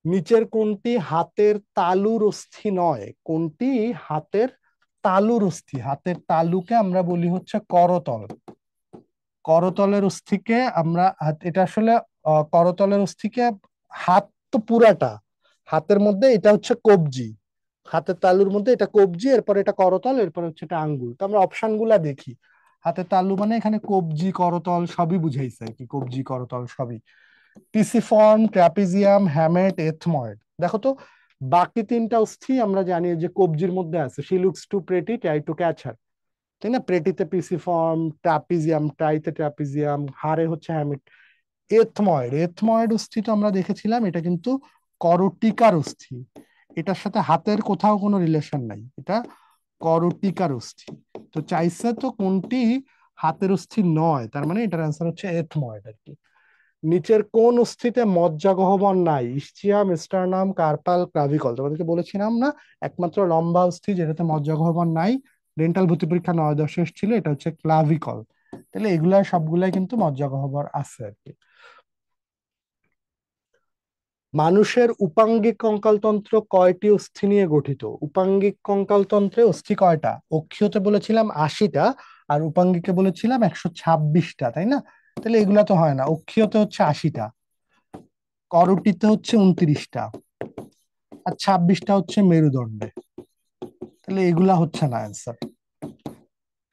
নিচের কোনটি হাতের তালুর অস্থি নয়? কোনটি হাতের তালুর অস্থি? হাতের তালুকে আমরা বলি হচ্ছে করতল। করতলের অস্থিকে আমরা এটা আসলে করতলের অস্থিকে, হাত তো পুরাটা হাতের মধ্যে, এটা হচ্ছে কবজি। হাতের তালুর মধ্যে এটা কবজি, এরপর এটা করতল, এরপর হচ্ছে এটা আঙ্গুল। তো আমরা অপশন গুলা দেখি। হাতের তালু মানে এখানে কবজি করতল সবই বুঝাইছে আর কি, কবজি করতল সবই। Pisiform, trapezium, hamate, ethmoid. দেখো তো, বাকি তিনটা অস্থি আমরা জানি যে কবজির মধ্যে আছে। She looks two pretty, try to catch her, তাই না? প্রেটিতে পিসিফর্ম, ট্রাপিজিয়াম, ট্রাইতে ট্রাপিজিয়াম, হারে হচ্ছে হ্যামিট। এথময়েড, এথময়েড অস্থি তো আমরা দেখেছিলাম, এটা কিন্তু করটিকার অস্থি। এটার সাথে হাতের কোথাও কোনো রিলেশন নাই, এটা করটিকার অস্থি। তো চাইছে তো কোনটি হাতের অস্থি নয়, তার মানে এটার অ্যান্সার হচ্ছে এথময়েড আর কি। নিচের কোন অস্থিতে মজ্জাগহ্বর নাই? ইসচিয়াম, স্টারনাম, কার্পাল, ক্লাভিকল। তোমাদেরকে বলেছিলাম না, একমাত্র লম্বা অস্থি যেটাতে মজ্জাগহ্বর নাই, ডেন্টাল ভর্তি পরীক্ষা 9-10 ছিল, এটা হচ্ছে ক্লাভিকল। তাহলে এগুলা সবগুলাই কিন্তু মজ্জাগহ্বর আছে আর কি। মানুষের উপাঙ্গিক কঙ্কালতন্ত্র কয়টি অস্থি নিয়ে গঠিত? উপাঙ্গিক কঙ্কালতন্ত্রে অস্থি কয়টা? অক্ষীয়তে বলেছিলাম 80টা, আর উপাঙ্গিকে বলেছিলাম 126টা, তাই না? তাহলে এগুলা তো হয় না। অক্ষীয়তে হচ্ছে 80টা, করটিতে হচ্ছে 29টা, আর 26টা হচ্ছে মেরুদণ্ডে। তাহলে এগুলা হচ্ছে না অ্যান্সার।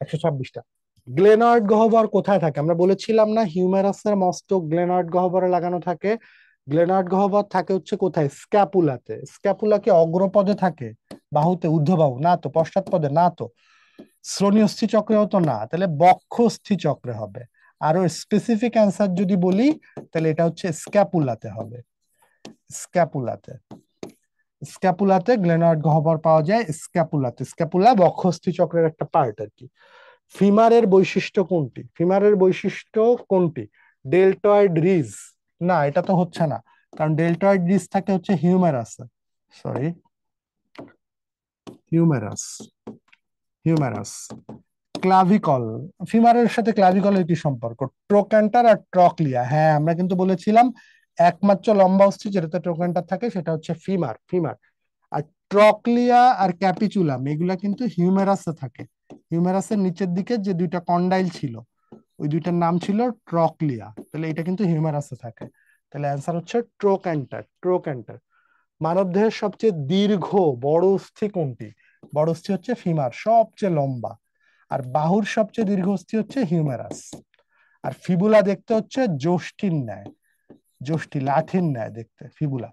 126টা। গ্লেনার্ড গহ্বর কোথায় থাকে? আমরা বলেছিলাম না হিউমেরাসের মস্তক গ্লেনার্ড গহ্বরে লাগানো থাকে। গ্লেনার্ড গহ্বর থাকে হচ্ছে কোথায়? স্ক্যাপুলাতে। স্ক্যাপুলা কি অগ্রপদে থাকে, বাহুতে, ঊর্ধ্ববাহু? না তো। পশ্চাৎপদে? না তো। শ্রোণীয়স্থি চক্রেও তো না, তাহলে বক্ষস্থি চক্রে হবে। আরো স্পেসিফিক অ্যান্সার যদি বলি, তাহলে এটা হচ্ছে স্ক্যাপুলাতে হবে। স্ক্যাপুলাতে। স্ক্যাপুলাতে গ্লেনার্ড গহ্বর পাওয়া যায়, স্ক্যাপুলাতে। স্ক্যাপুলা বক্ষস্থি চক্রের একটা পার্ট আর কি। ফিমারের বৈশিষ্ট্য কোনটি? ফিমারের বৈশিষ্ট্য কোনটি? Deltoid ridge? না, এটা তো হচ্ছে না, কারণ ডেল্টয়েড রিজ থাকে হচ্ছে হিউমেরাসে। Sorry, humerus. হিউমেরাস। ক্লাভিকল। ফিমারের সাথে ক্লাভিকলের কি সম্পর্ক? ট্রোক্যান্টার আর ট্রকলিয়া। হ্যাঁ, আমরা কিন্তু বলেছিলাম একমাত্র লম্বা অস্থি যেটাতে ট্রোক্যান্টার থাকে সেটা হচ্ছে ফিমার। ফিমার। আর ট্রকলিয়া আর ক্যাপিচুলাম এগুলা কিন্তু হিউমেরাসে থাকে। হিউমেরাসের নিচের দিকে যে দুইটা কন্ডাইল ছিল, ওই দুইটার নাম ছিল ট্রকলিয়া। তাহলে এটা কিন্তু হিউমেরাসে থাকে। তাহলে অ্যান্সার হচ্ছে ট্রোক্যান্টার। ট্রোক্যান্টার। মানবদেহের সবচেয়ে দীর্ঘ বড় অস্থি কোনটি? বড় অস্থি হচ্ছে ফিমার, সবচেয়ে লম্বা। আর বাহুর সবচেয়ে দীর্ঘ অস্থি হচ্ছে হিউমেরাস। আর ফিবুলা দেখতে হচ্ছে যষ্টির ন্যায়। যষ্টি, লাঠির ন্যায় দেখতে ফিবুলা।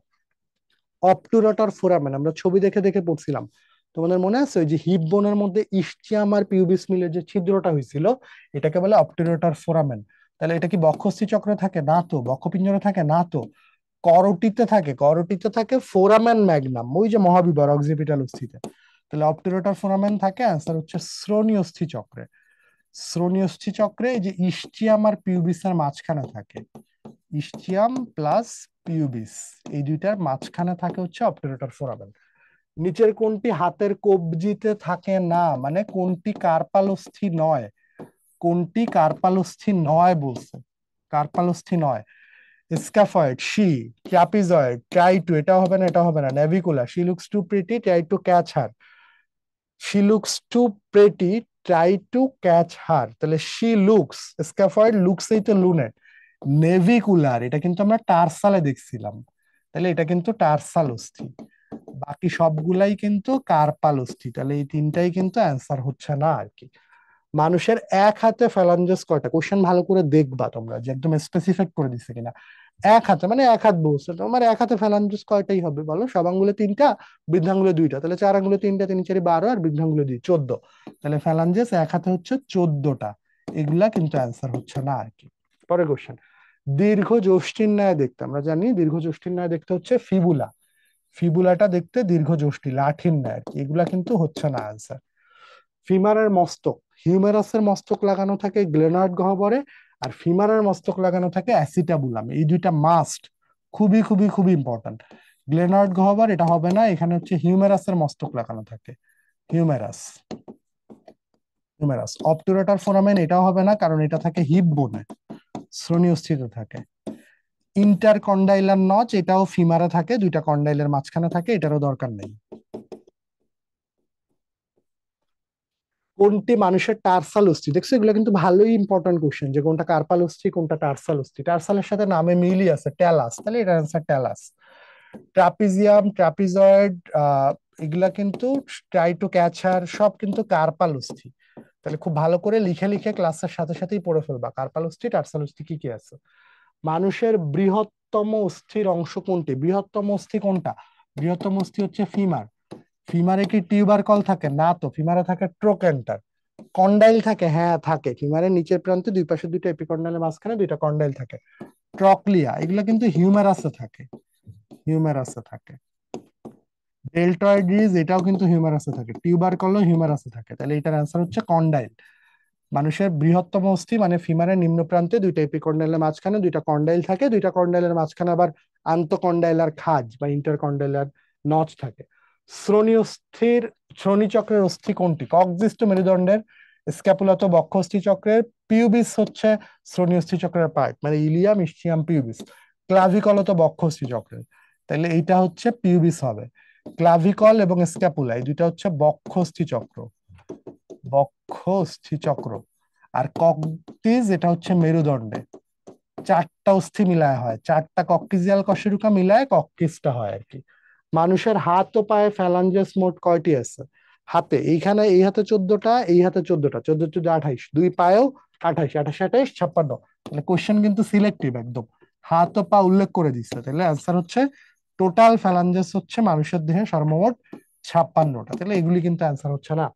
অবটুরেটর ফোরামেন আমরা ছবি দেখে দেখে পড়ছিলাম, তোমাদের মনে আছে ওই যে হিপ বোনের মধ্যে ইসচিয়াম আর পিউবিস মিলে যে ছিদ্রটা হয়েছিল, এটাকে বলে অবটুরেটর ফোরামেন। তাহলে এটা কি বক্ষস্থি চক্রে থাকে? না তো। বক্ষপিঞ্জরে থাকে? না তো। করোটিতে থাকে। করোটিতে থাকে ফোরামেন ম্যাগনাম, ওই যে মহাবিবর অক্সিপিটাল অস্থিতে। তাহলে অবটুরেটর ফোরামেন থাকে। অ্যান্সার হচ্ছে শ্রোণীয়স্থি চক্রে। শ্রোণীয়স্থি চক্রে এই যে ইসচিয়াম আর পিউবিসের মাঝখানে থাকে। ইসচিয়াম প্লাস পিউবিস, এই দুইটার মাঝখানে থাকে হচ্ছে অবটুরেটর ফোরামেন। নিচের কোনটি হাতের কবজিতে থাকে না? মানে কোনটি কার্পালস্থি নয়? কোনটি কার্পালস্থি নয় বলছে? কার্পালস্থি নয়। Scaphoid, she, trapezoid, try to, এটা হবে না, এটা হবে না। Navicula, she looks too pretty, try to catch her. She looks two pretty, try to catch her. তাহলে শি লুকস, স্ক্যাফয়েড, লুকস এই তো লুনেট। নেভিকুলার, এটা কিন্তু আমরা টার্সালে দেখছিলাম, তাহলে এটা কিন্তু টার্সাল অস্থি। বাকি সবগুলাই কিন্তু কার্পাল অস্থি। তাহলে এই তিনটাই কিন্তু অ্যান্সার হচ্ছে না আর কি। মানুষের এক হাতে ফ্যালাঞ্জাস কয়টা? কোশ্চেন ভালো করে দেখবা তোমরা যে একদম স্পেসিফিক করে দিচ্ছে কিনা। এক হাতে মানে এক হাত বলছে, তোমার এক হাতে ফ্যালাঞ্জাস কয়টাই হবে বলো? সব আঙ্গুলে তিনটা, বৃদ্ধাঙ্গুলে দুইটা, তাহলে চার আঙ্গুলে তিনটা, তিন চারি 12, আর বৃদ্ধাঙ্গুলে 2, 14। তাহলে ফ্যালাঞ্জাস এক হাতে হচ্ছে 14টা। এগুলা কিন্তু অ্যান্সার হচ্ছে না আর কি। পরের কোশ্চেন। দীর্ঘ যষ্টির ন্যায় দেখতে, আমরা জানি দীর্ঘ যষ্টির ন্যায় দেখতে হচ্ছে ফিবুলা। ফিবুলাটা দেখতে দীর্ঘ যষ্টি, লাঠির ন্যায় আর কি। এগুলা কিন্তু হচ্ছে না অ্যান্সার। ফিমারের মস্তক, হিউমেরাসের মস্তক লাগানো থাকে গ্লেনার্ড গহ্বরে, আর ফিমারের মস্তক লাগানো থাকে অ্যাসিটাবুলাম। এই দুইটা মাস্ট, খুবই খুবই খুবই ইম্পর্টেন্ট। গ্লেনার্ড গহ্বর এটা হবে না, এখানে হচ্ছে হিউমেরাসের মস্তক লাগানো থাকে। হিউমেরাস। হিউমেরাস। অবটুরেটর ফোরামেন এটাও হবে না, কারণ এটা থাকে হিপ বোনে, শ্রোণীয়স্থিতে থাকে। ইন্টারকন্ডাইলার নচ, এটাও ফিমারে থাকে, দুইটা কন্ডাইলের মাঝখানে থাকে, এটারও দরকার নেই। কোনটি মানুষের টার্সাল অস্থি? দেখছো, এগুলো কিন্তু ভালোই ইম্পর্টেন্ট কোশ্চেন, যে কোনটা কার্পাল অস্থি কোনটা টার্সাল অস্থি। টার্সালের সাথে নামে মিলই আছে, ট্যালাস, তাহলে এটার আনসার ট্যালাস। ট্রাপিজিয়াম, ট্রাপিজয়েড, এগুলা কিন্তু, ট্রাই টু ক্যাচার, সব কিন্তু কার্পাল অস্থি। তাহলে খুব ভালো করে লিখে লিখে ক্লাসের সাথে সাথেই পড়ে ফেলবা কার্পাল অস্থি টার্সাল অস্থি কি কি আছে। মানুষের বৃহত্তম অস্থির অংশ কোনটি? বৃহত্তম অস্থি কোনটা? বৃহত্তম অস্থি হচ্ছে ফিমার। ফিমারে কি টিউবারকল থাকে? না তো। ফিমারে থাকে ট্রোক্যান্টার। কন্ডাইল থাকে? হ্যাঁ থাকে। ফিমারের নিচের প্রান্তে দুই পাশে দুইটা এপিকন্ডাইলের মাঝখানে দুইটা কন্ডাইল থাকে। ট্রকলিয়া এগুলো কিন্তু হিউমেরাসে থাকে। হিউমেরাসে থাকে। ডেল্টয়েড রিজ এটাও কিন্তু হিউমেরাসে থাকে। টিউবারকলও হিউমেরাসে থাকে। তাহলে এটার অ্যান্সার হচ্ছে কন্ডাইল। মানুষের বৃহত্তম অস্থি মানে ফিমারের নিম্ন প্রান্তে দুইটা এপিকন্ডাইলের মাঝখানে দুইটা কন্ডাইল থাকে, দুইটা কন্ডাইলের মাঝখানে আবার আন্তঃকন্ডাইলার খাঁজ বা ইন্টারকন্ডাইলার নচ থাকে। শ্রোণীয়স্থির, শ্রোণীচক্রের অস্থি কোনটি? কক্সিস মেরুদণ্ডের, স্ক্যাপুলা তো বক্ষস্থি চক্রের, পিউবিস হচ্ছে শ্রোণীয়স্থি চক্রের পার্ট, মানে ইলিয়াম, ইসচিয়াম, পিউবিস। ক্লাভিকল তো বক্ষস্থি চক্রের, তাহলে এইটা হচ্ছে পিউবিস হবে। ক্লাভিকল এবং স্ক্যাপুলা এই দুইটা হচ্ছে বক্ষস্থি চক্র। বক্ষস্থি চক্র। আর ককটিজ এটা হচ্ছে মেরুদণ্ডে। চারটা অস্থি মিলায় হয়, চারটা কক্টিজিয়াল কশেরুকা মিলায় ককটিজটা হয় আর কি। মানুষের হাত ও পায়ে ফ্যালাঞ্জাস মোট কয়টি আছে? হাতে এইখানে এই হাতে 14টা, এই হাতে 14টা, 14 14 28, দুই পায়েও 28, 28 28 56। তাহলে কোশ্চেন কিন্তু সিলেক্টিভ একদম, হাত ও পা উল্লেখ করে দিচ্ছে। তাহলে অ্যান্সার হচ্ছে টোটাল ফ্যালাঞ্জেস হচ্ছে মানুষের দেহে সর্বমোট 56টা। তাহলে এগুলি কিন্তু অ্যান্সার হচ্ছে না।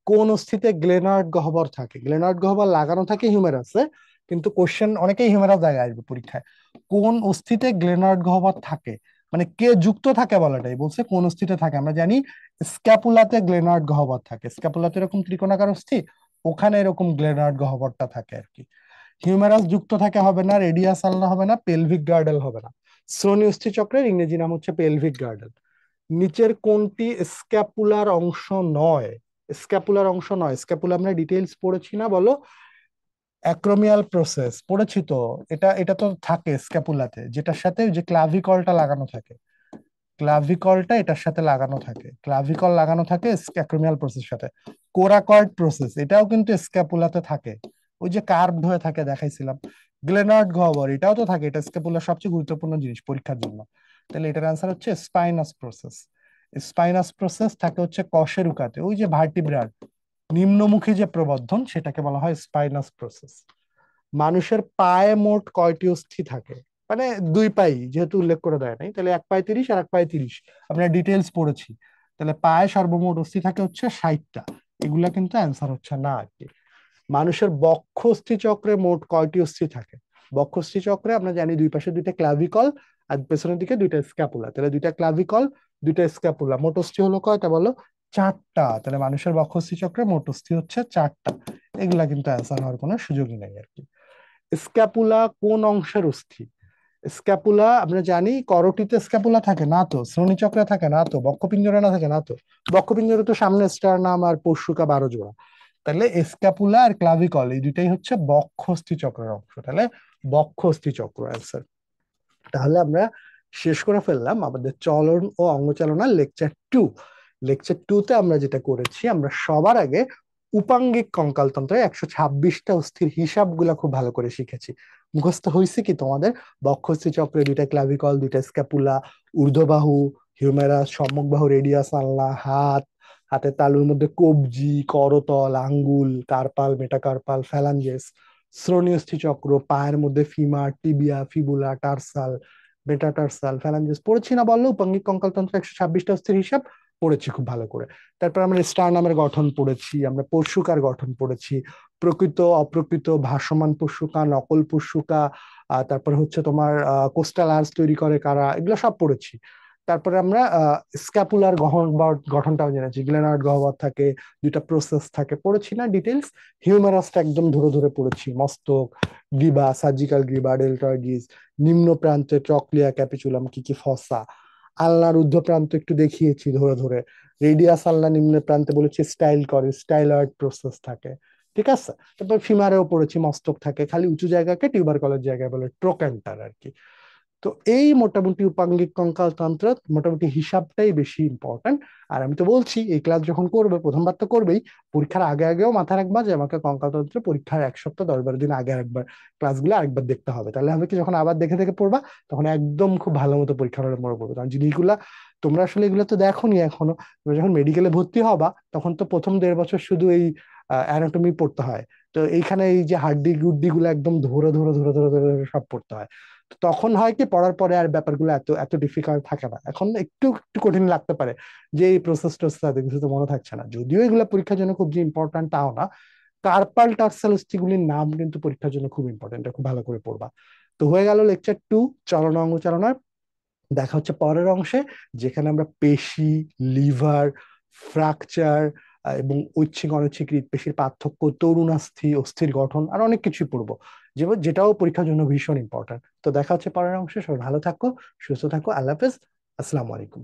কোন অস্থিতে গ্লেনার্ড গহ্বর থাকে? গ্লেনার্ড গহ্বর লাগানো থাকে হিউমেরাসে, কিন্তু কোশ্চেন অনেকেই হিউমেরাস জায়গায় আসবে পরীক্ষায়। কোন অস্থিতে গ্লেনার্ড গহ্বর থাকে, মানে কে যুক্ত থাকে বলাটাই বলছে, কোন অস্থিতে থাকে। আমরা জানি স্ক্যাপুলাতে গ্লেনার্ড গহ্বর থাকে, স্ক্যাপুলাতে এরকম ত্রিকোণাকার অস্থি, ওখানে এরকম গ্লেনার্ড গহ্বরটা থাকে আর কি। হিউমেরাস যুক্ত থাকে হবে না, রেডিয়াস আলনা হবে না, পেলভিক গার্ডেল হবে না। শ্রোণী অস্থি চক্রের ইংরেজি নাম হচ্ছে পেলভিক গার্ডেল। নিচের কোনটি স্ক্যাপুলার অংশ নয়? স্ক্যাপুলার অংশ নয়, স্ক্যাপুলা আমরা ডিটেইলস পড়েছি না বলো? অ্যাক্রোমিয়াল প্রসেস পড়েছি তো। এটা এটা তো থাকে স্ক্যাপুলাতে, যেটার সাথে যে ক্লাভিকলটা লাগানো থাকে, ক্লাভিকলটা এটার সাথে লাগানো থাকে, ক্লাভিকল লাগানো থাকে অ্যাক্রোমিয়াল প্রসেস সাথে। কোরাকয়েড প্রসেস এটাও কিন্তু স্ক্যাপুলাতে থাকে, ওই যে কার্ভড হয়ে থাকে দেখাইছিলাম। গ্লেনার্ড গহ্বর এটাও তো থাকে, এটা স্ক্যাপুলার সবচেয়ে গুরুত্বপূর্ণ জিনিস পরীক্ষার জন্য। তাহলে এটার অ্যান্সার হচ্ছে স্পাইনাস প্রসেস। স্পাইনাস প্রসেস থাকে হচ্ছে কশেরুকাতে, ওই যে ভার্টিব্রার নিম্নমুখী যে প্রবর্ধন সেটাকে বলা হয় স্পাইনাস প্রসেস। মানুষের পায়ে মোট কয়টি অস্থি থাকে? মানে দুই পাই যেহেতু উল্লেখ করে দেয় নাই, তাহলে এক পায়ে 30 আর এক পায়ে 30, আমরা ডিটেলস পড়েছি। তাহলে পায়ে সর্বমোট অস্থি থাকে হচ্ছে 60টা। এগুলা কিন্তু অ্যান্সার হচ্ছে না আর কি। মানুষের বক্ষ অস্থি চক্রে মোট কয়টি অস্থি থাকে? বক্ষ অস্থি চক্রে আমরা জানি দুই পাশে দুইটা ক্লাভিকল আর পেছনের দিকে দুইটা স্ক্যাপুলা, তাহলে দুইটা ক্লাভিকল দুইটা স্ক্যাপুলা, মোট অস্থি হলো কয়টা বলো? 4টা। তাহলে মানুষের বক্ষ অস্থি চক্রে মোট অস্থি হচ্ছে 4টা। এগুলা কিন্তু অ্যান্সার হওয়ার কোনো সুযোগই নেই আর কি। স্ক্যাপুলা কোন অংশের অস্থি? স্ক্যাপুলা আমরা জানি করোটিতে স্ক্যাপুলা থাকে না তো, শ্রোণীচক্রে থাকে না তো, বক্ষপিঞ্জরে না থাকে না তো। বক্ষপিঞ্জরে তো সামনে স্টারনাম আর পরশুকা 12 জোড়া। তাহলে স্ক্যাপুলা আর ক্লাভিকল এই দুইটাই হচ্ছে বক্ষস্থি চক্রের অংশ। তাহলে বক্ষস্থি চক্র অ্যান্সার। তাহলে আমরা শেষ করে ফেললাম আমাদের চলন ও অঙ্গচালনার লেকচার 2। লেকচার 2তে আমরা যেটা করেছি, আমরা সবার আগে উপাঙ্গিক কঙ্কালতন্ত্রের 126টা অস্থির হিসাবগুলা খুব ভালো করে শিখেছি। মুখস্থ হয়েছে কি তোমাদের? বক্ষস্থি চক্রে দুইটা ক্লাভিকল, দুইটা স্ক্যাপুলা, ঊর্ধ্ববাহু হিউমেরাস, সম্মুখ বাহু রেডিয়াস আলনা, হাত, হাতের তালুর মধ্যে কবজি, করতল, আঙ্গুল, কার্পাল, মেটাকার্পাল, ফ্যালাঞ্জেস, শ্রোণীয়স্থি চক্র, পায়ের মধ্যে femur, tibia, fibula, tarsal, metatarsal, phalanges পড়েছি না বললো? উপাঙ্গিক কঙ্কালতন্ত্র 126টা অস্থির হিসাব পড়েছি খুব ভালো করে। তারপর আমরা স্টারনামের গঠন পড়েছি, আমরা পরশুকার গঠন পড়েছি, প্রকৃত অপ্রকৃত, ভাসমান পরশুকা, নকল পরশুকা, তারপর হচ্ছে তোমার কোস্টাল আর্চ তৈরি করে কারা, এগুলো সব পড়েছি। তারপরে আমরা স্ক্যাপুলার গঠনটাও জেনেছি, গ্লেনার্ড গহ্বর থাকে, দুইটা প্রসেস থাকে, পড়েছি না ডিটেলস। হিউমারাসটা একদম ধরে ধরে পড়েছি, মস্তক, গ্রীবা, সার্জিক্যাল গ্রীবা, ডেল্টয়েডিস, নিম্ন প্রান্তে ট্রক্লিয়া, ক্যাপিচুলাম, কি কি ফসা, আলনার ঊর্ধ্ব প্রান্ত একটু দেখিয়েছি ধরে ধরে, রেডিয়াস আলনা নিম্ন প্রান্তে বলেছি স্টাইল করে, স্টাইলয়েড প্রসেস থাকে, ঠিক আছে। তারপর ফিমারেও পড়েছি মস্তক থাকে, খালি উঁচু জায়গাকে টিউবারকলের জায়গায় বলে ট্রোক্যান্টার আর কি। তো এই মোটামুটি উপাঙ্গিক কঙ্কালতন্ত্র মোটামুটি হিসাবটাই বেশি ইম্পর্টেন্ট। আর আমি তো বলছি এই ক্লাস যখন করবে, প্রথমবার তো করবেই, পরীক্ষার আগে আগেও মাথায় রাখবা যে আমাকে কঙ্কালতন্ত্র পরীক্ষার 1 সপ্তাহ 10-12 দিন আগে একবার ক্লাসগুলো আরেকবার দেখতে হবে। তাহলে হবে কি, যখন আবার দেখে দেখে পড়বা তখন একদম খুব ভালো মতো পরীক্ষার হলে মনে পড়বে। কারণ জিনিসগুলা তোমরা আসলে এগুলো তো দেখোনি এখনো। তোমরা যখন মেডিকেলে ভর্তি হবা তখন তো প্রথম 1.5 বছর শুধু এই অ্যানাটমি পড়তে হয়। তো এইখানে এই যে হাড্ডি গুড্ডি গুলো একদম ধরে ধরে ধরে ধরে ধরে ধরে সব পড়তে হয়। তো তখন হয় কি, পড়ার পরে আর ব্যাপারগুলো এত এত ডিফিকাল্ট থাকে না, এখন একটু একটু কঠিন লাগতে পারে যে এই প্রসেস টোসেস এত কিছু তো মনে থাকছে না, যদিও এগুলো পরীক্ষার জন্য খুব যে ইম্পর্টেন্ট তাও না। কার্পাল টার্সাল অস্থিগুলির নাম কিন্তু পরীক্ষার জন্য খুব ইম্পর্টেন্ট, এটা খুব ভালো করে পড়বা। তো হয়ে গেল লেকচার 2 চলন অঙ্গ চালনার। দেখা হচ্ছে পরের অংশে, যেখানে আমরা পেশি, লিভার, ফ্র্যাকচার এবং ঐচ্ছিক অনৈচ্ছিক হৃৎপেশির পার্থক্য, তরুণাস্থি, অস্থির গঠন আর অনেক কিছুই পড়বো, যেটাও পরীক্ষার জন্য ভীষণ ইম্পর্টেন্ট। তো দেখা হচ্ছে পরের অংশে, সবাই ভালো থাকো, সুস্থ থাকো, আল্লাহ হাফেজ, আসসালামু আলাইকুম।